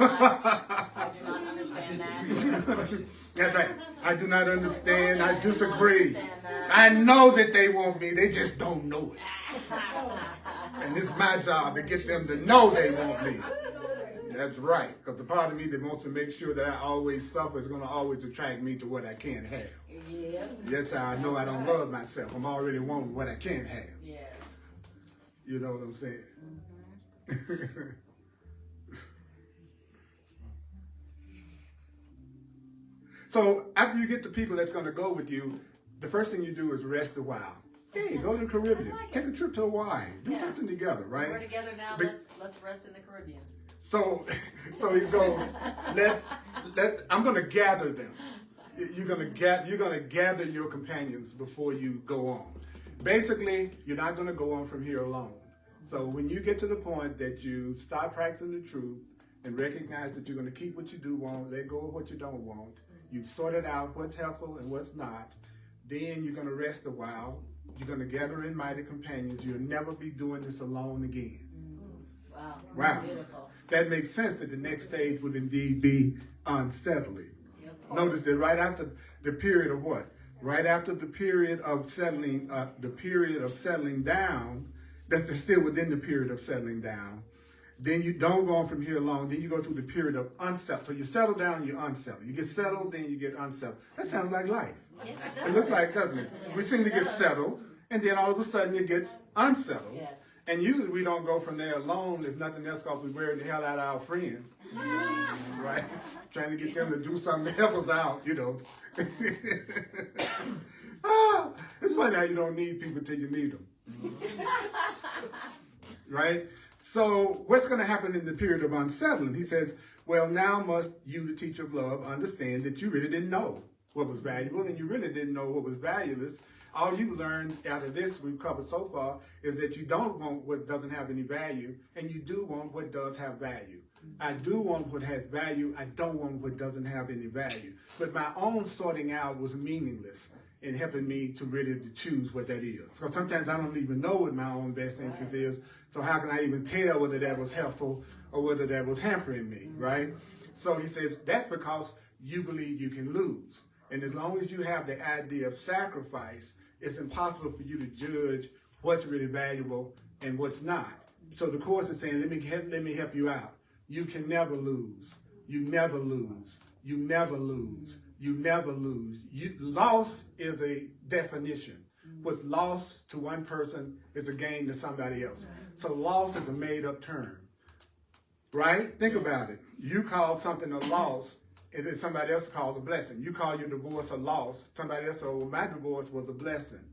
I do not understand that. That's right. I do not understand. I disagree. I know that they want me. They just don't know it. And it's my job to get them to know they want me. That's right. Because the part of me that wants to make sure that I always suffer is going to always attract me to what I can't have. Yeah. That's how I know I don't love myself. I'm already wanting what I can't have. Yes. You know what I'm saying? So after you get the people that's going to go with you, the first thing you do is rest a while. Hey, go to the Caribbean. Take a trip to Hawaii. Do something together, right? We're together now. But, let's rest in the Caribbean. So he goes, I'm going to gather them. You're going to gather your companions before you go on. Basically, you're not going to go on from here alone. So when you get to the point that you start practicing the truth and recognize that you're going to keep what you do want, let go of what you don't want, you've sorted out what's helpful and what's not, then you're going to rest a while. You're going to gather in mighty companions. You'll never be doing this alone again. Wow. Beautiful. That makes sense that the next stage would indeed be unsettling. Notice that right after the period of what? Right after the period of settling down, that's still within the period of settling down. Then you don't go on from here along. Then you go through the period of unsettled. So you settle down, you unsettle. You get settled, then you get unsettled. That sounds like life. Yes, It looks like, doesn't it? We seem to get settled, and then all of a sudden it gets unsettled. Yes. And usually we don't go from there alone, if nothing else, because we're wearing the hell out of our friends. Right? Trying to get them to do something to help us out, you know. It's funny how you don't need people till you need them. Right? So what's going to happen in the period of unsettling? He says, well, now must you, the teacher of love, understand that you really didn't know what was valuable and you really didn't know what was valueless. All you learned out of this we've covered so far is that you don't want what doesn't have any value and you do want what does have value. I do want what has value. I don't want what doesn't have any value. But my own sorting out was meaningless in helping me to really to choose what that is. So sometimes I don't even know what my own best interest is. So how can I even tell whether that was helpful or whether that was hampering me, right? So he says that's because you believe you can lose. And as long as you have the idea of sacrifice, it's impossible for you to judge what's really valuable and what's not. So the Course is saying, let me help you out. You can never lose. You never lose. You never lose. You never lose. Loss is a definition. What's lost to one person is a gain to somebody else. So loss is a made-up term, right? Think about it. You call something a loss, and then somebody else called a blessing. You call your divorce a loss. Somebody else said, well, my divorce was a blessing.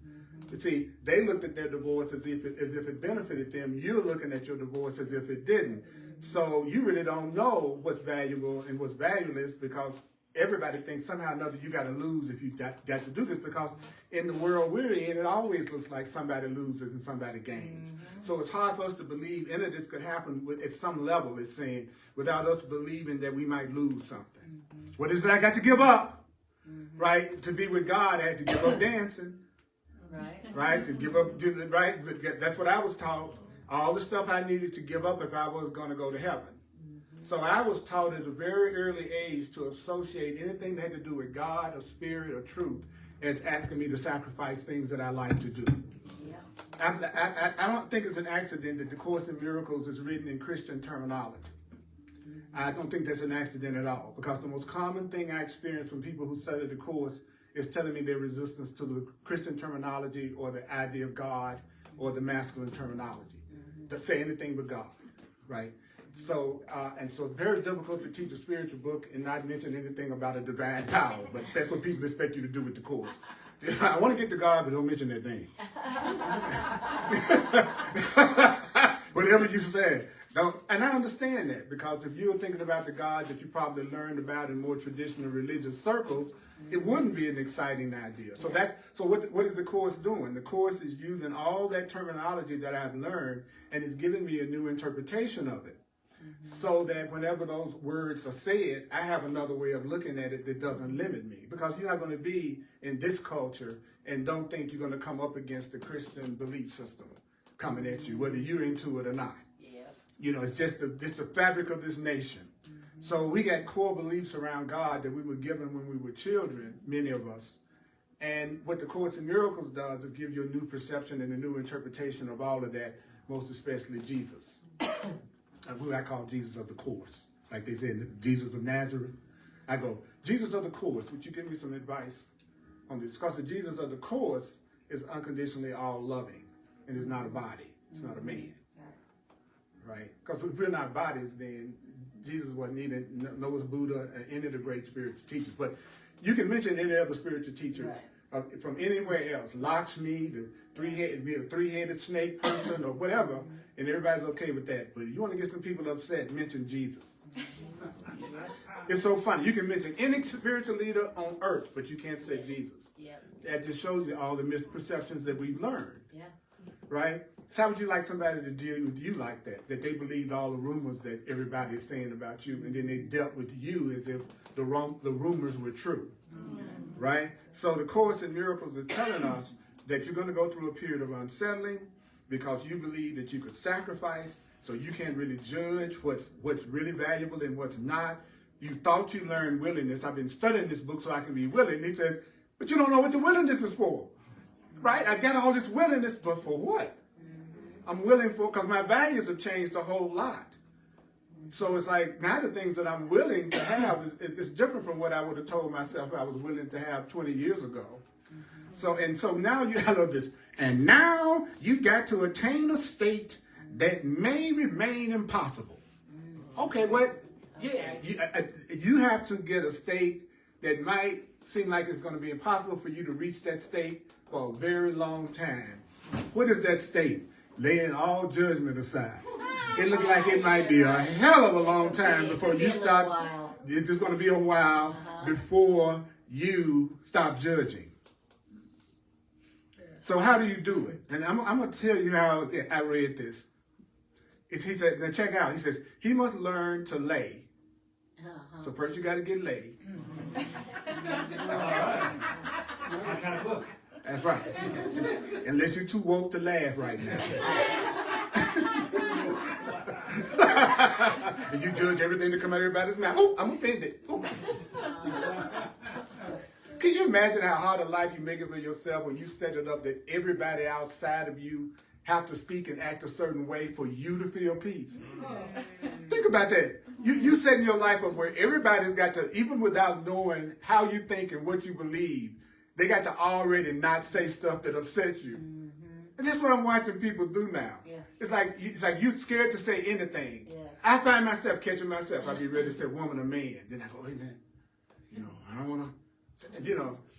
But see, they looked at their divorce as if it benefited them. You're looking at your divorce as if it didn't. So you really don't know what's valuable and what's valueless because everybody thinks somehow or another you got to lose if you got to do this, because in the world we're in, it always looks like somebody loses and somebody gains. So it's hard for us to believe any of this could happen at some level, it's saying, without us believing that we might lose something. What is it I got to give up? Right? To be with God, I had to give up dancing. Right? To give up, right? That's what I was taught. All the stuff I needed to give up if I was going to go to heaven. So I was taught at a very early age to associate anything that had to do with God or spirit or truth as asking me to sacrifice things that I like to do. I don't think it's an accident that the Course in Miracles is written in Christian terminology. I don't think that's an accident at all, because the most common thing I experience from people who study the Course is telling me their resistance to the Christian terminology or the idea of God or the masculine terminology. To say anything but God, right? So, and so it's very difficult to teach a spiritual book and not mention anything about a divine power, but that's what people expect you to do with the Course. I want to get to God, but don't mention that name. Whatever you said. Don't, and I understand that, because if you were thinking about the God that you probably learned about in more traditional religious circles, it wouldn't be an exciting idea. So what is the Course doing? The Course is using all that terminology that I've learned and is giving me a new interpretation of it. So that whenever those words are said, I have another way of looking at it that doesn't limit me. Because you're not going to be in this culture and don't think you're going to come up against the Christian belief system coming at you, whether you're into it or not. You know, it's just the fabric of this nation. So we got core beliefs around God that we were given when we were children, many of us. And what the Course in Miracles does is give you a new perception and a new interpretation of all of that, most especially Jesus. Who I call Jesus of the Course. Like they said, Jesus of Nazareth. I go, Jesus of the Course, would you give me some advice on this? Because the Jesus of the Course is unconditionally all loving and is not a body. It's not a man. Right? Because if we're not bodies, then Jesus wasn't needed, nor was Buddha, any of the great spiritual teachers. But you can mention any other spiritual teacher from anywhere else. Lakshmi, the three-headed snake person or whatever, and everybody's okay with that. But if you want to get some people upset, mention Jesus. It's so funny. You can mention any spiritual leader on earth, but you can't say Jesus. That just shows you all the misperceptions that we've learned. Right? So how would you like somebody to deal with you like that? That they believed all the rumors that everybody is saying about you, and then they dealt with you as if the rumors were true. Right? So the Course in Miracles is telling us that you're going to go through a period of unsettling because you believe that you could sacrifice, so you can't really judge what's really valuable and what's not. You thought you learned willingness. I've been studying this book so I can be willing. And he says, but you don't know what the willingness is for. Right? I got all this willingness, but for what? I'm willing for, because my values have changed a whole lot. So it's like, now the things that I'm willing to have is different from what I would have told myself I was willing to have 20 years ago. So now you, I love this. And now you got to attain a state that may remain impossible. Okay, what? Yeah, you have to get a state that might seem like it's going to be impossible for you to reach that state for a very long time. What is that state? Laying all judgment aside. It looked like it might be a hell of a long time before you start. It's just going to be a while before you stop judging. So how do you do it? And I'm going to tell you how I read this. He said, now check out. He says, he must learn to lay. So first you got to get laid. What kind of book? That's right. Unless you're too woke to laugh right now. And you judge everything that come out of everybody's mouth. Oh, I'm offended. Ooh. Can you imagine how hard a life you make it for yourself when you set it up that everybody outside of you have to speak and act a certain way for you to feel peace? Think about that. You setting your life up where everybody's got to, even without knowing how you think and what you believe, they got to already not say stuff that upsets you. And that's what I'm watching people do now. Yeah. It's like you're scared to say anything. Yeah. I find myself catching myself. I'd be ready to say woman or man. Then I go, hey man, I don't want to,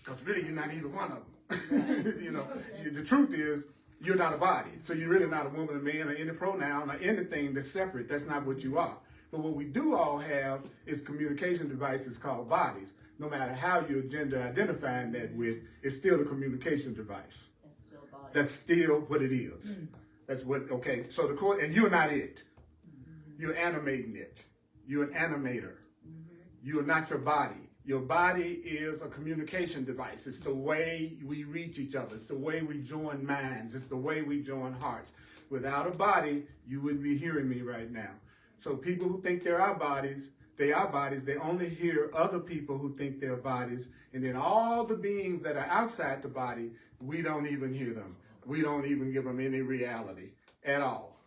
because really you're not either one of them. The truth is you're not a body. So you're really not a woman or man or any pronoun or anything that's separate. That's not what you are. But what we do all have is communication devices called bodies. No matter how you're gender identifying that with, it's still a communication device. It's still body. That's still what it is. That's what, okay. So the core, and you're not it. You're animating it. You're an animator. You are not your body. Your body is a communication device. It's the way we reach each other. It's the way we join minds. It's the way we join hearts. Without a body, you wouldn't be hearing me right now. So people who think they're our bodies, they are bodies. They only hear other people who think they're bodies. And then all the beings that are outside the body, we don't even hear them. We don't even give them any reality at all.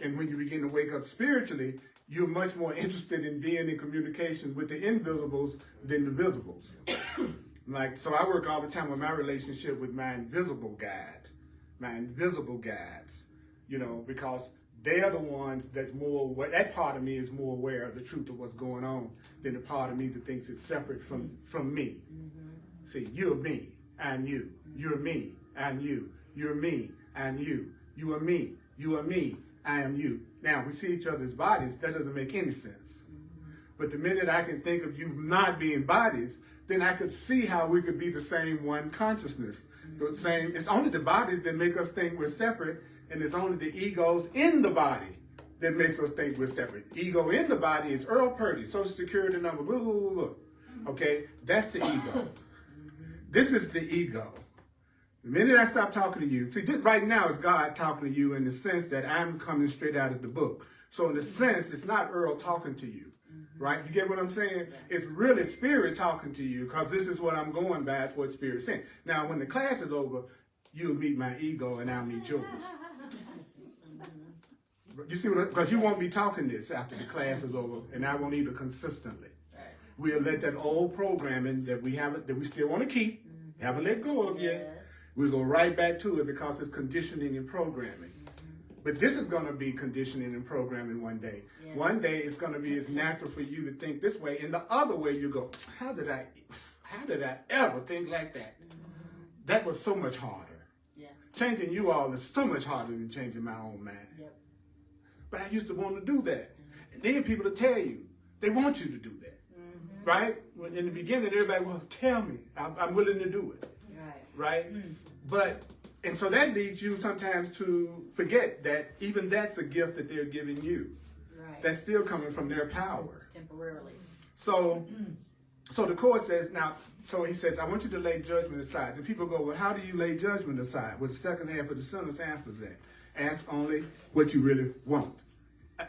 And when you begin to wake up spiritually, you're much more interested in being in communication with the invisibles than the visibles. So I work all the time with my relationship with my invisible guide, my invisible guides, because they're the ones that's more, that part of me is more aware of the truth of what's going on than the part of me that thinks it's separate from me. See, you're me, I'm you. You're me, I'm you. You're me, I'm you. You are me, you are me, I am you. Now, we see each other's bodies, that doesn't make any sense. But the minute I can think of you not being bodies, then I could see how we could be the same one consciousness. The same. It's only the bodies that make us think we're separate, and it's only the egos in the body that makes us think we're separate. Ego in the body is Earl Purdy, Social Security number, blah, blah, blah, blah. Okay, that's the ego. This is the ego. The minute I stop talking to you, see, this right now is God talking to you in the sense that I'm coming straight out of the book. So in a sense, it's not Earl talking to you, right? You get what I'm saying? It's really Spirit talking to you because this is what I'm going by. It's what Spirit's saying. Now, when the class is over, you'll meet my ego and I'll meet yours. You see what? Because you won't be talking this after the class is over, and I won't either consistently. We'll let that old programming that we haven't, that we still want to keep, haven't let go of yet. We'll go right back to it because it's conditioning and programming. But this is going to be conditioning and programming one day. Yes. One day it's going to be as natural for you to think this way, and the other way you go, how did I ever think like that? That was so much harder. Yeah. Changing you all is so much harder than changing my own mind. Yep. But I used to want to do that. And then people will tell you, they want you to do that. Right? In the beginning, everybody, well, tell me. I'm willing to do it. Right? But, and so that leads you sometimes to forget that even that's a gift that they're giving you. Right. That's still coming from their power. Temporarily. So the Course says, now, so he says, I want you to lay judgment aside. And people go, well, how do you lay judgment aside? Well, the second half of the sentence answers that. Ask only what you really want.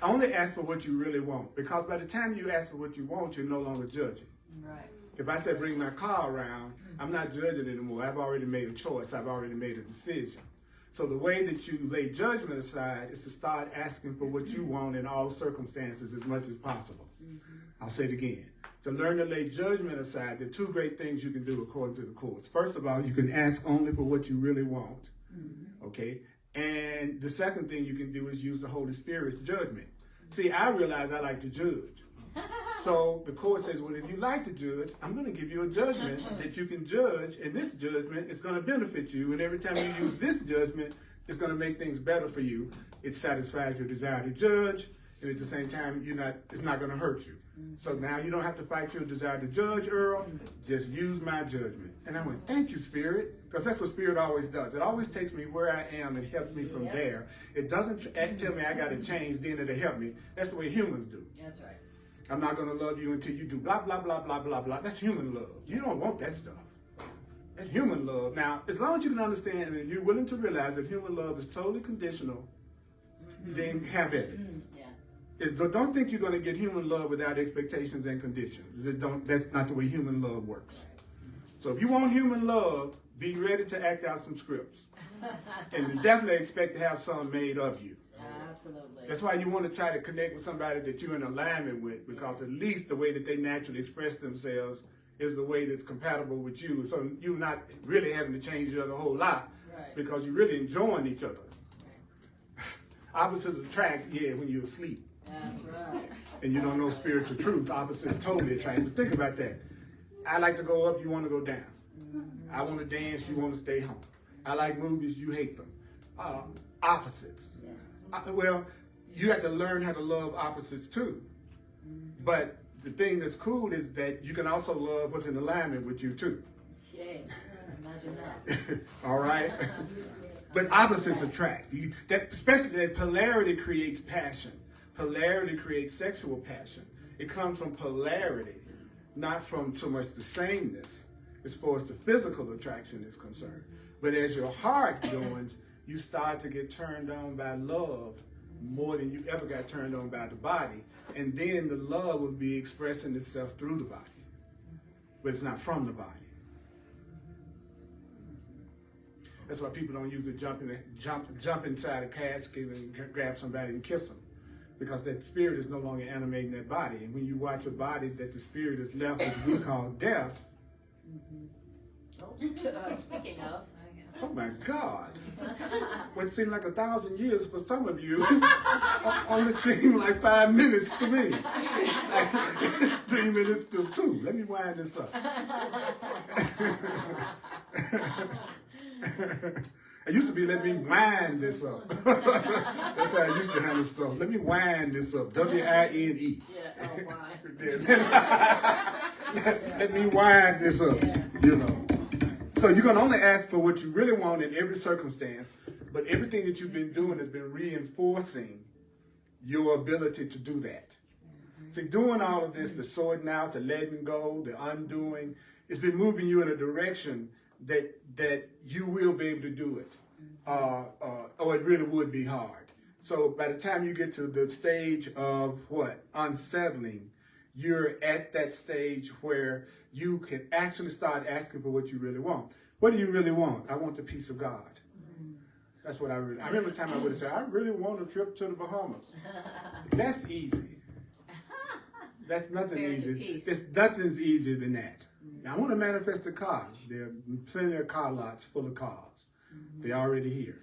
Only ask for what you really want. Because by the time you ask for what you want, you're no longer judging. Right. If I said bring my car around, I'm not judging anymore. I've already made a choice. I've already made a decision. So the way that you lay judgment aside is to start asking for what you want in all circumstances as much as possible. I'll say it again. To learn to lay judgment aside, there are two great things you can do according to the course. First of all, you can ask only for what you really want, okay? And the second thing you can do is use the Holy Spirit's judgment. See, I realize I like to judge. So the course says, well, if you like to judge, I'm going to give you a judgment that you can judge, and this judgment is going to benefit you, and every time you use this judgment, it's going to make things better for you. It satisfies your desire to judge, and at the same time, it's not going to hurt you. So now you don't have to fight your desire to judge, Earl. Just use my judgment. And I went, thank you, Spirit, because that's what Spirit always does. It always takes me where I am and helps me from there. It doesn't tell me I got to change, then it'll help me. That's the way humans do. That's right. I'm not going to love you until you do blah, blah, blah, blah, blah, blah. That's human love. You don't want that stuff. That's human love. Now, as long as you can understand and you're willing to realize that human love is totally conditional, then have at it. Don't think you're going to get human love without expectations and conditions. That's not the way human love works. So if you want human love, be ready to act out some scripts. And definitely expect to have some made of you. Absolutely. That's why you want to try to connect with somebody that you're in alignment with, because at least the way that they naturally express themselves is the way that's compatible with you. So you're not really having to change the other whole lot, because you're really enjoying each other. Opposites attract, when you're asleep. That's right. And you don't know spiritual truth. Opposites totally attract. But think about that. I like to go up, you want to go down. I want to dance, you want to stay home. I like movies, you hate them. Opposites. Well, you have to learn how to love opposites too. But the thing that's cool is that you can also love what's in alignment with you too. Imagine that. All right? But opposites attract. Especially that polarity creates passion. Polarity creates sexual passion. It comes from polarity, not from so much the sameness as far as the physical attraction is concerned. But as your heart joins, you start to get turned on by love more than you ever got turned on by the body. And then the love will be expressing itself through the body. But it's not from the body. That's why people don't usually jump inside a casket and grab somebody and kiss them. Because that spirit is no longer animating that body. And when you watch a body that the spirit is left, as we call death. Speaking of. Oh my God. What seemed like 1,000 years for some of you only seemed like 5 minutes to me. It's 3 minutes till 2. Let me wind this up. It used to be, let me wind this up. That's how I used to handle stuff. Let me wind this up. W-I-N-E. Let me wind this up, So you're going to only ask for what you really want in every circumstance, but everything that you've been doing has been reinforcing your ability to do that. See, doing all of this, the sorting out, the letting go, the undoing, it's been moving you in a direction that you will be able to do it, or it really would be hard. So by the time you get to the stage of unsettling, you're at that stage where you can actually start asking for what you really want. What do you really want? I want the peace of God. That's what I remember a time I would have said, I really want a trip to the Bahamas. That's easy. That's nothing easy. Nothing's easier than that. Now, I want to manifest a car. There are plenty of car lots full of cars. They're already here.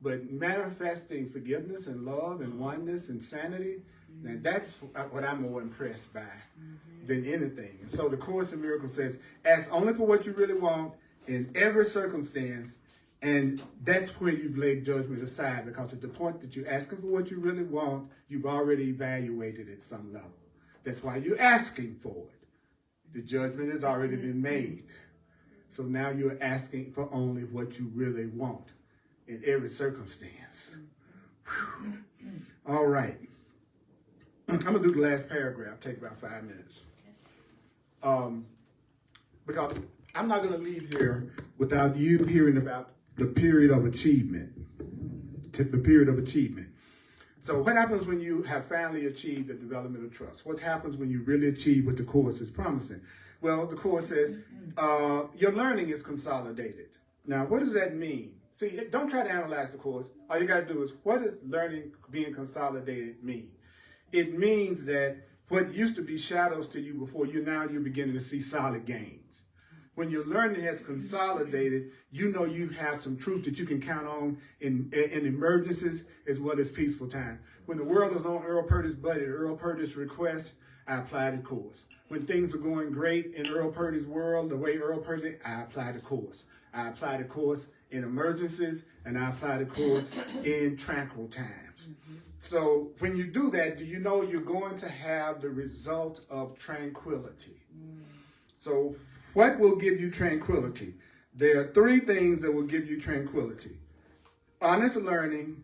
But manifesting forgiveness and love and oneness and sanity, now that's what I'm more impressed by than anything. And so the Course in Miracles says, ask only for what you really want in every circumstance, and that's when you've laid judgment aside, because at the point that you're asking for what you really want, you've already evaluated at some level. That's why you're asking for it. The judgment has already been made. So now you're asking for only what you really want in every circumstance. Whew. All right. I'm going to do the last paragraph. Take about 5 minutes. Because I'm not going to leave here without you hearing about the period of achievement. The period of achievement. So what happens when you have finally achieved the development of trust? What happens when you really achieve what the Course is promising? Well, the Course says your learning is consolidated. Now, what does that mean? See, don't try to analyze the course. All you got to do is, what does learning being consolidated mean? It means that what used to be shadows to you before, you're beginning to see solid gains. When your learning has consolidated, you know you have some truth that you can count on in emergencies as well as peaceful time. When the world is on Earl Purdy's budget, Earl Purdy's request, I apply the course. When things are going great in Earl Purdy's world, the way Earl Purdy, I apply the course. I apply the course in emergencies, and I apply the course in tranquil times. So when you do that, do you know you're going to have the result of tranquility? So what will give you tranquility? There are three things that will give you tranquility: honest learning,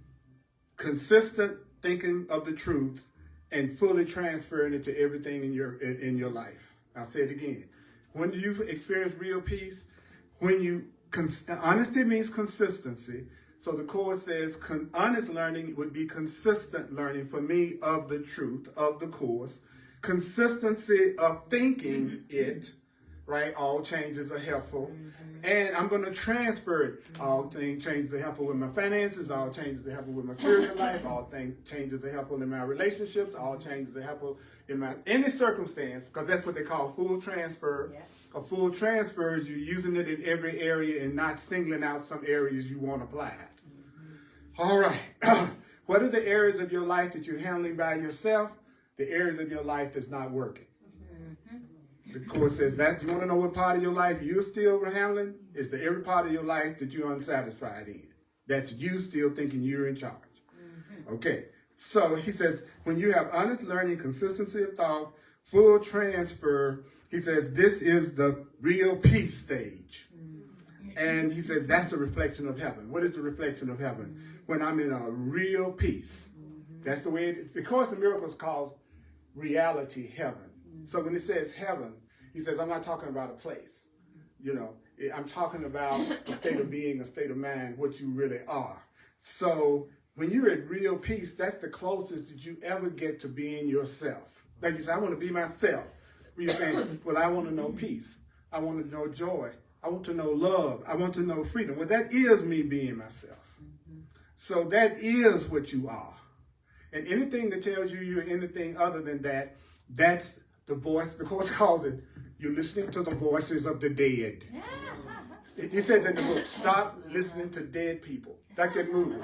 consistent thinking of the truth, and fully transferring it to everything in your life. I'll say it again. When you experience real peace, honesty means consistency. So the course says honest learning would be consistent learning for me of the truth of the course. Consistency of thinking it, right? All changes are helpful. And I'm going to transfer it. All changes are helpful with my finances. All changes are helpful with my spiritual life. All changes are helpful in my relationships. All changes are helpful in any circumstance, because that's what they call full transfer. Yeah. A full transfer is you using it in every area and not singling out some areas you want applied. All right. What are the areas of your life that you're handling by yourself? The areas of your life that's not working. The course says that. You want to know what part of your life you're still handling? It's every part of your life that you're unsatisfied in. That's you still thinking you're in charge. Okay. So he says, when you have honest learning, consistency of thought, full transfer, he says, this is the real peace stage. And he says, that's the reflection of heaven. What is the reflection of heaven? When I'm in a real peace. That's the way the Course in Miracles calls reality heaven. So when it says heaven, he says, I'm not talking about a place. I'm talking about a state of being, a state of mind, what you really are. So when you're at real peace, that's the closest that you ever get to being yourself. Like you say, I want to be myself. You're saying, well, I want to know peace. I want to know joy. I want to know love. I want to know freedom. Well, that is me being myself. So that is what you are. And anything that tells you you're anything other than that, that's the voice. The Course calls it, you're listening to the voices of the dead. It says in the book, stop listening to dead people. Like that movie.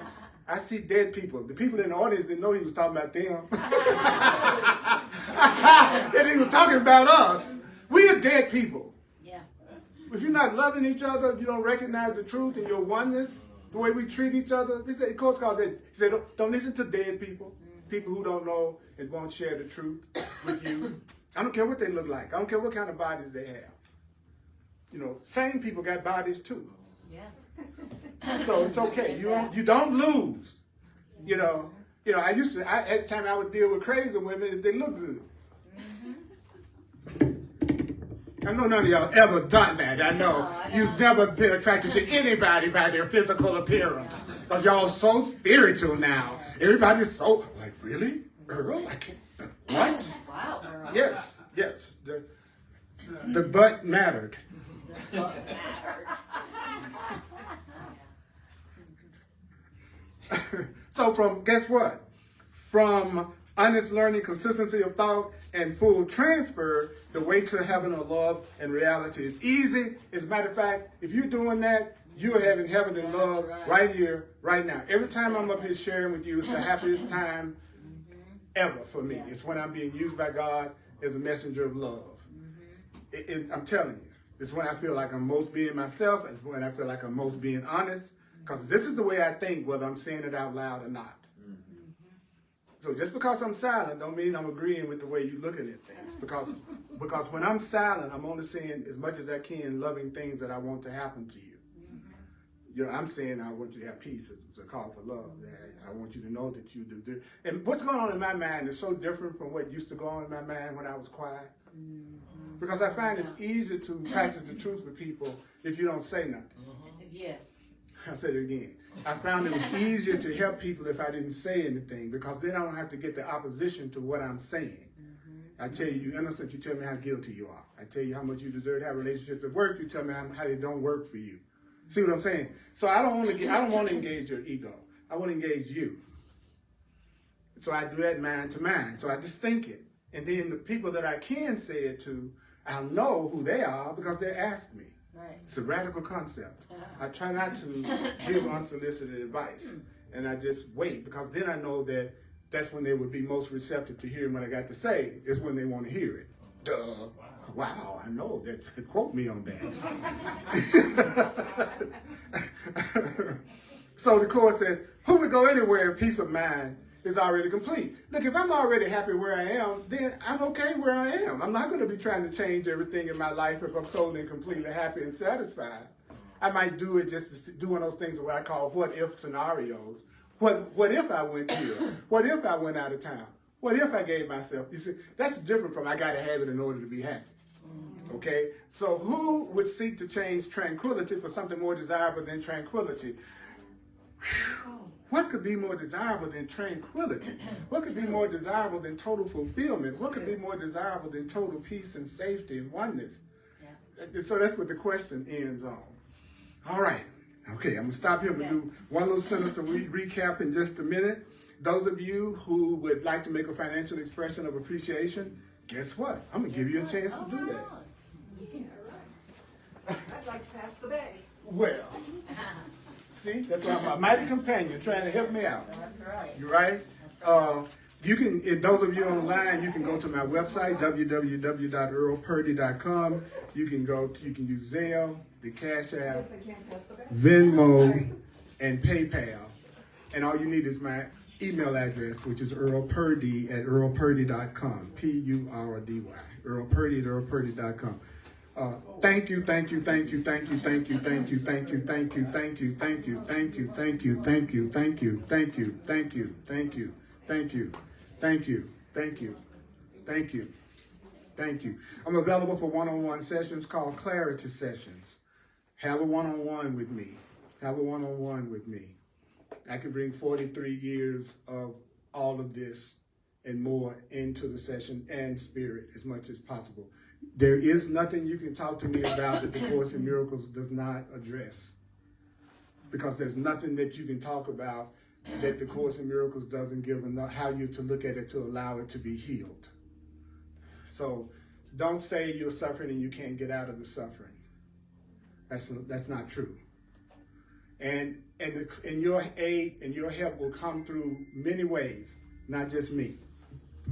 I see dead people. The people in the audience didn't know he was talking about them. And he was talking about us. We are dead people. Yeah. If you're not loving each other, you don't recognize the truth and your oneness, the way we treat each other. The Course calls it, he said, don't listen to dead people. People who don't know and won't share the truth with you. I don't care what they look like. I don't care what kind of bodies they have. Sane people got bodies too. Yeah. So it's okay. You don't lose. At the time I would deal with crazy women if they look good. I know none of y'all ever done that. I know you've never been attracted to anybody by their physical appearance. Because y'all so spiritual now. Everybody's so, like, really? Earl? I can't. What? Wow, Earl. Yes. The butt mattered. The butt mattered. So guess what? From honest learning, consistency of thought, and full transfer, the way to heaven or love and reality is easy. As a matter of fact, if you're doing that, you are having heaven and love right here, right now. Every time I'm up here sharing with you, it's the happiest time ever for me. It's when I'm being used by God as a messenger of love. I'm telling you, it's when I feel like I'm most being myself. It's when I feel like I'm most being honest. Because this is the way I think, whether I'm saying it out loud or not. So just because I'm silent don't mean I'm agreeing with the way you're looking at things. Because when I'm silent, I'm only saying as much as I can loving things that I want to happen to you. I'm saying I want you to have peace. It's a call for love. I want you to know that you do. And what's going on in my mind is so different from what used to go on in my mind when I was quiet. Because I find it's easier to practice the truth with people if you don't say nothing. Yes. I'll say it again. I found it was easier to help people if I didn't say anything, because then I don't have to get the opposition to what I'm saying. I tell you, you're innocent, you tell me how guilty you are. I tell you how much you deserve to have relationships at work, you tell me how they don't work for you. See what I'm saying? So I don't want to engage your ego. I want to engage you. So I do that mind to mind. So I just think it. And then the people that I can say it to, I'll know who they are because they asked me. Right. It's a radical concept. I try not to give unsolicited advice. And I just wait because then I know that that's when they would be most receptive to hearing what I got to say, is when they want to hear it. Duh. Wow, I know that. Quote me on that. So the Course says, who would go anywhere in peace of mind is already complete. Look, if I'm already happy where I am, then I'm okay where I am. I'm not going to be trying to change everything in my life if I'm totally and completely happy and satisfied. I might do it just to do one of those things what I call what-if scenarios. What if I went here? What if I went out of town? What if I gave myself? You see, that's different from I got to have it in order to be happy. Okay? So who would seek to change tranquility for something more desirable than tranquility? Whew. What could be more desirable than tranquility? What could be more desirable than total fulfillment? What could be more desirable than total peace and safety and oneness? Yeah. So that's what the question ends on. All right. Okay, I'm going to stop here. I'm going to do one little sentence to recap in just a minute. Those of you who would like to make a financial expression of appreciation, guess what? I'm going to give you a chance to do that. Yeah, right. I'd like to pass the bag. Well, see, that's why I'm a mighty companion trying to help me out. That's right. You right? You can, if those of you online, you can go to my website, www.earlpurdy.com. You can use Zelle, the Cash App, Venmo, and PayPal. And all you need is my email address, which is earlpurdy@earlpurdy.com. Purdy. earlpurdy@earlpurdy.com. Thank you. I'm available for one-on-one sessions called clarity sessions. Have a one-on-one with me. I can bring 43 years of all of this and more into the session and spirit as much as possible. There is nothing you can talk to me about that the Course in Miracles does not address. Because there's nothing that you can talk about that the Course in Miracles doesn't give enough how you to look at it to allow it to be healed. So don't say you're suffering and you can't get out of the suffering. That's not true. And your aid and your help will come through many ways, not just me.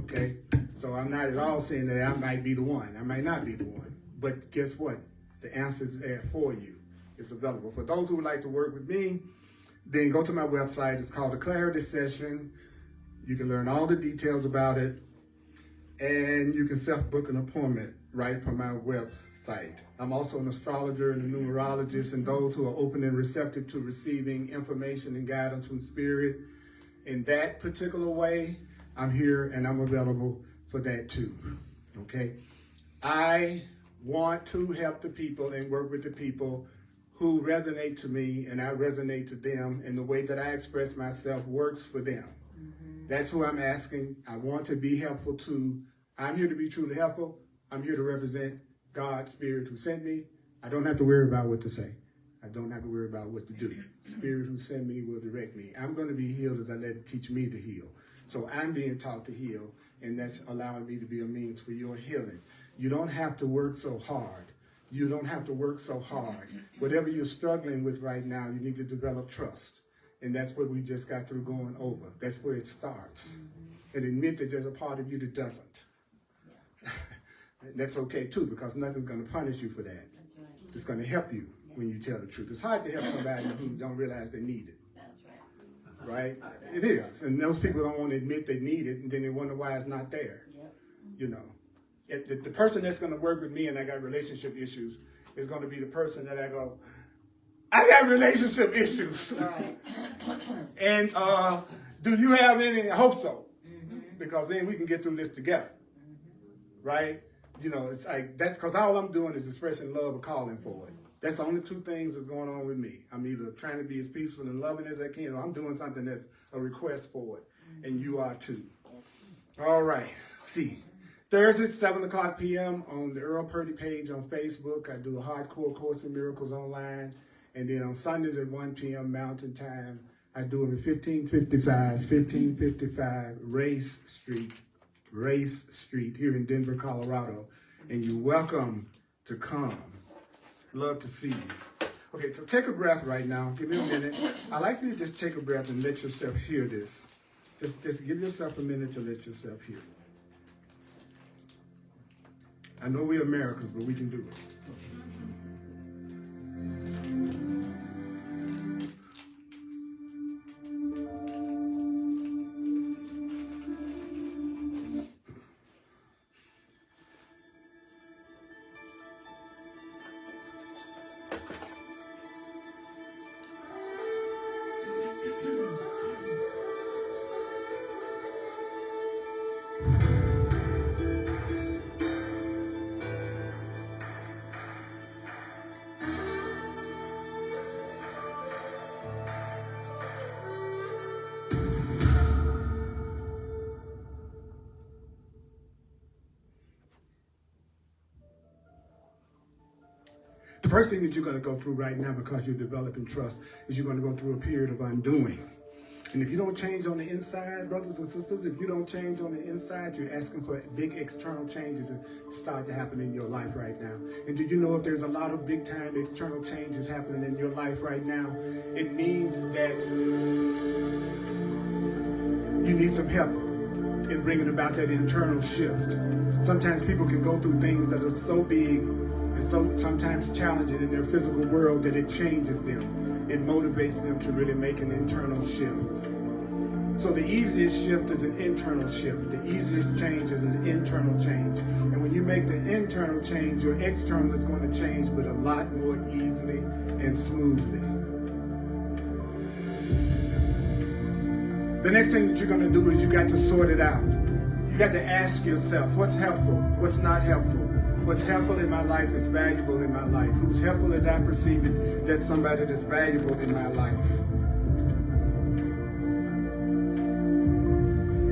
Okay? So I'm not at all saying that I might be the one. I might not be the one. But guess what? The answer's there for you. It's available. For those who would like to work with me, then go to my website. It's called The Clarity Session. You can learn all the details about it. And you can self-book an appointment right from my website. I'm also an astrologer and a numerologist, and those who are open and receptive to receiving information and guidance from Spirit in that particular way, I'm here and I'm available for that too. Okay? I want to help the people and work with the people who resonate to me, and I resonate to them, and the way that I express myself works for them. Mm-hmm. That's who I'm asking. I want to be helpful to. I'm here to be truly helpful. I'm here to represent God, Spirit who sent me. I don't have to worry about what to say. I don't have to worry about what to do. Spirit who sent me will direct me. I'm going to be healed as I let it teach me to heal. So I'm being taught to heal, and that's allowing me to be a means for your healing. You don't have to work so hard. You don't have to work so hard. Whatever you're struggling with right now, you need to develop trust. And that's what we just got through going over. That's where it starts. And admit that there's a part of you that doesn't. That's okay too, because nothing's going to punish you for that. That's right. It's going to help you when you tell the truth. It's hard to help somebody who don't realize they need it. That's right. Right? It is. And those people don't want to admit they need it, and then they wonder why it's not there. Yep. You know. The person that's going to work with me and I got relationship issues is going to be the person that I go, I got relationship issues. Right. And do you have any? I hope so. Mm-hmm. Because then we can get through this together. Mm-hmm. Right? You know, it's like, that's because all I'm doing is expressing love or calling for it. That's the only two things that's going on with me. I'm either trying to be as peaceful and loving as I can, or I'm doing something that's a request for it. Mm-hmm. And you are too. All right. See. Thursday, 7 o'clock p.m. on the Earl Purdy page on Facebook. I do a hardcore Course in Miracles online. And then on Sundays at 1 p.m. Mountain Time, I do it at 1555 Race Street here in Denver, Colorado. And you're welcome to come. Love to see you. Okay, so take a breath right now. Give me a minute. I'd like you to just take a breath and let yourself hear this. Just give yourself a minute to let yourself hear it. I know we're Americans, but we can do it. The first thing that you're going to go through right now, because you're developing trust, is you're going to go through a period of undoing. And if you don't change on the inside, brothers and sisters, if you don't change on the inside, you're asking for big external changes to start to happen in your life right now. And do you know if there's a lot of big time external changes happening in your life right now, it means that you need some help in bringing about that internal shift. Sometimes people can go through things that are so big and so sometimes challenging in their physical world that it changes them. It motivates them to really make an internal shift. So the easiest shift is an internal shift. The easiest change is an internal change. And when you make the internal change, your external is going to change, but a lot more easily and smoothly. The next thing that you're going to do is you got to sort it out. You got to ask yourself, what's helpful? What's not helpful? What's helpful in my life is valuable in my life. Who's helpful as I perceive it, that's somebody that's valuable in my life.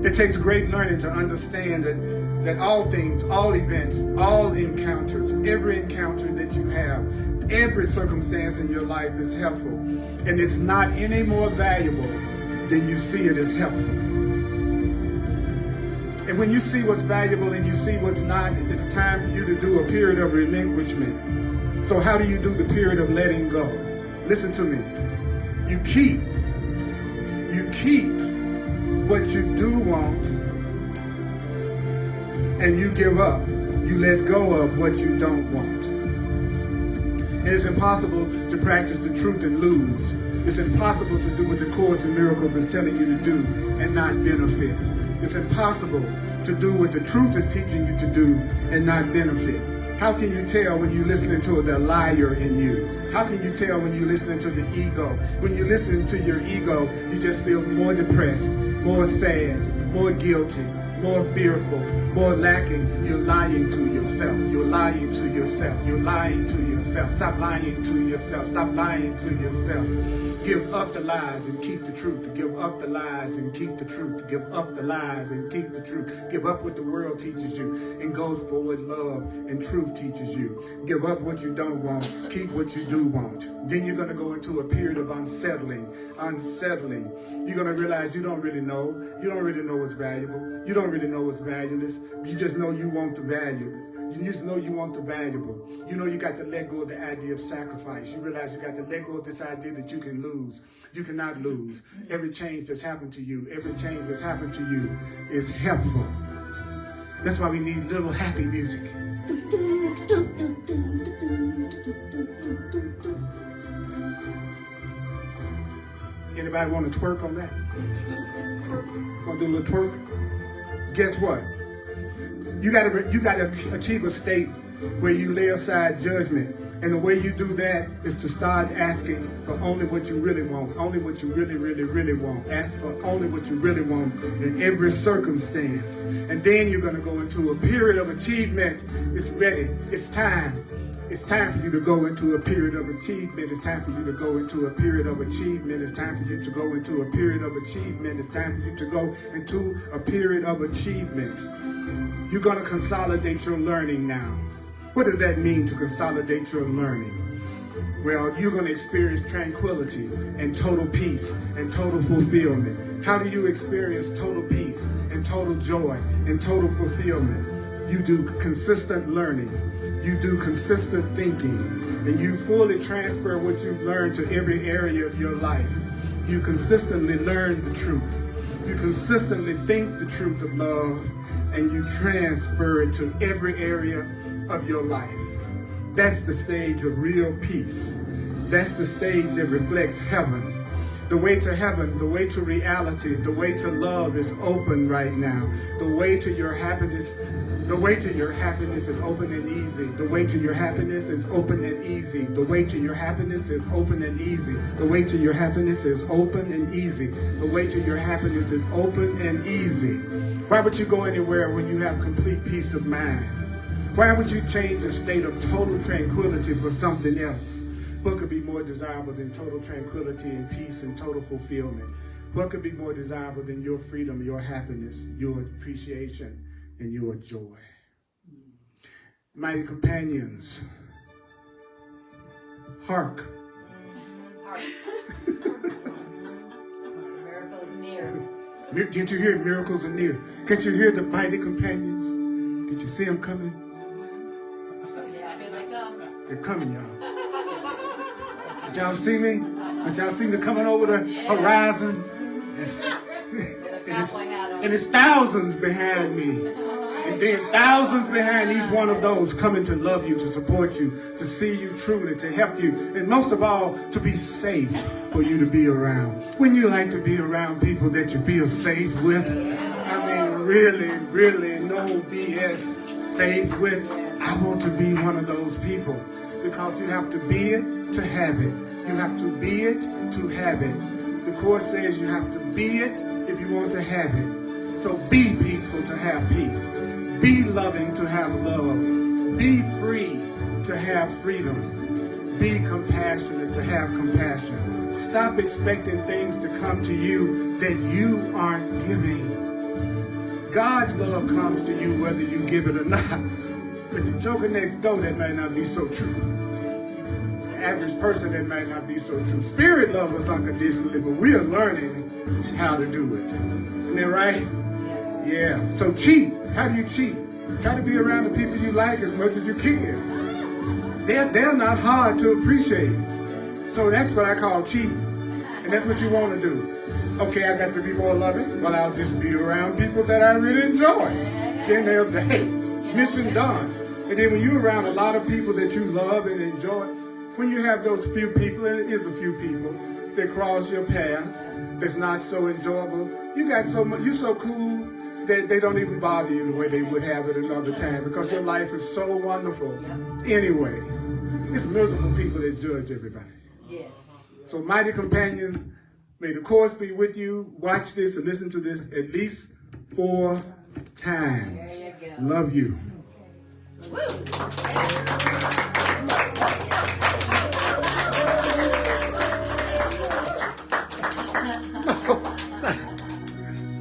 It takes great learning to understand that all things, all events, all encounters, every encounter that you have, every circumstance in your life is helpful. And it's not any more valuable than you see it as helpful. And when you see what's valuable and you see what's not, it's time for you to do a period of relinquishment. So how do you do the period of letting go? Listen to me. You keep what you do want, and you give up. You let go of what you don't want. It is impossible to practice the truth and lose. It's impossible to do what the Course in Miracles is telling you to do and not benefit. It's impossible to do what the truth is teaching you to do and not benefit. How can you tell when you're listening to the liar in you? How can you tell when you're listening to the ego? When you're listening to your ego, you just feel more depressed, more sad, more guilty, more fearful, more lacking. You're lying to yourself. You're lying to yourself. You're lying to yourself. Stop lying to yourself. Stop lying to yourself. Give up the lies and keep the truth. Give up the lies and keep the truth. Give up the lies and keep the truth. Give up what the world teaches you and go for what love and truth teaches you. Give up what you don't want. Keep what you do want. Then you're going to go into a period of unsettling. You're going to realize you don't really know. You don't really know what's valuable. You don't really know what's valueless. You just know you want the valueless. You just know you want the valuable. You know you got to let go of the idea of sacrifice. You realize you got to let go of this idea that you can lose. You cannot lose. Every change that's happened to you, is helpful. That's why we need little happy music. Anybody want to twerk on that? Want to do a little twerk? Guess what? You got to achieve a state where you lay aside judgment. And the way you do that is to start asking for only what you really want, only what you really, really, really want. Ask for only what you really want in every circumstance. And then you're going to go into a period of achievement. It's ready. It's time. It's time for you to go into a period of achievement. It's time for you to go into a period of achievement. It's time for you to go into a period of achievement. It's time for you to go into a period of achievement. You're going to consolidate your learning now. What does that mean, to consolidate your learning? well, you're going to experience tranquility and total peace and total fulfillment. How do you experience total peace and total joy and total fulfillment? You do consistent learning. You do consistent thinking. And you fully transfer what you've learned to every area of your life. You consistently learn the truth. You consistently think the truth of love, and you transfer it to every area of your life. That's the stage of real peace. That's the stage that reflects heaven. The way to heaven, the way to reality, the way to love is open right now. The way to your happiness, the way to your happiness is open and easy. The way to your happiness is open and easy. The way to your happiness is open and easy. The way to your happiness is open and easy. The way to your happiness is open and easy. Why would you go anywhere when you have complete peace of mind? Why would you change a state of total tranquility for something else? What could be more desirable than total tranquility and peace and total fulfillment? What could be more desirable than your freedom, your happiness, your appreciation, and your joy? Mighty companions, hark. Hark. Miracles near. Can't you hear miracles are near? Can't you hear the mighty companions? Can't you see them coming? Yeah, here they come. They're coming, y'all. Did y'all see me? Did y'all see me coming over the horizon? And it's thousands behind me. And then thousands behind each one of those coming to love you, to support you, to see you truly, to help you, and most of all, to be safe for you to be around. Wouldn't you like to be around people that you feel safe with? I mean, really, really no BS, safe with. I want to be one of those people, because you have to be it to have it. You have to be it to have it. The Course says you have to be it if you want to have it. So be peaceful to have peace. Be loving to have love. Be free to have freedom. Be compassionate to have compassion. Stop expecting things to come to you that you aren't giving. God's love comes to you whether you give it or not. But the joker next door, that might not be so true. The average person, that might not be so true. Spirit loves us unconditionally, but we are learning how to do it. Isn't that right? Yeah. So cheat. How do you cheat? Try to be around the people you like as much as you can. They're not hard to appreciate. So that's what I call cheating. And that's what you want to do. Okay, I got to be more loving. Well, I'll just be around people that I really enjoy. Then they'll say, mission done. And then when you're around a lot of people that you love and enjoy, when you have those few people, and it is a few people, that cross your path, that's not so enjoyable, you got so much, you're so cool that they don't even bother you the way they would have it another time, because your life is so wonderful. Anyway, it's miserable people that judge everybody. Yes. So mighty companions, may the Course be with you. Watch this and listen to this at least 4 times. There you go. Love you. Woo!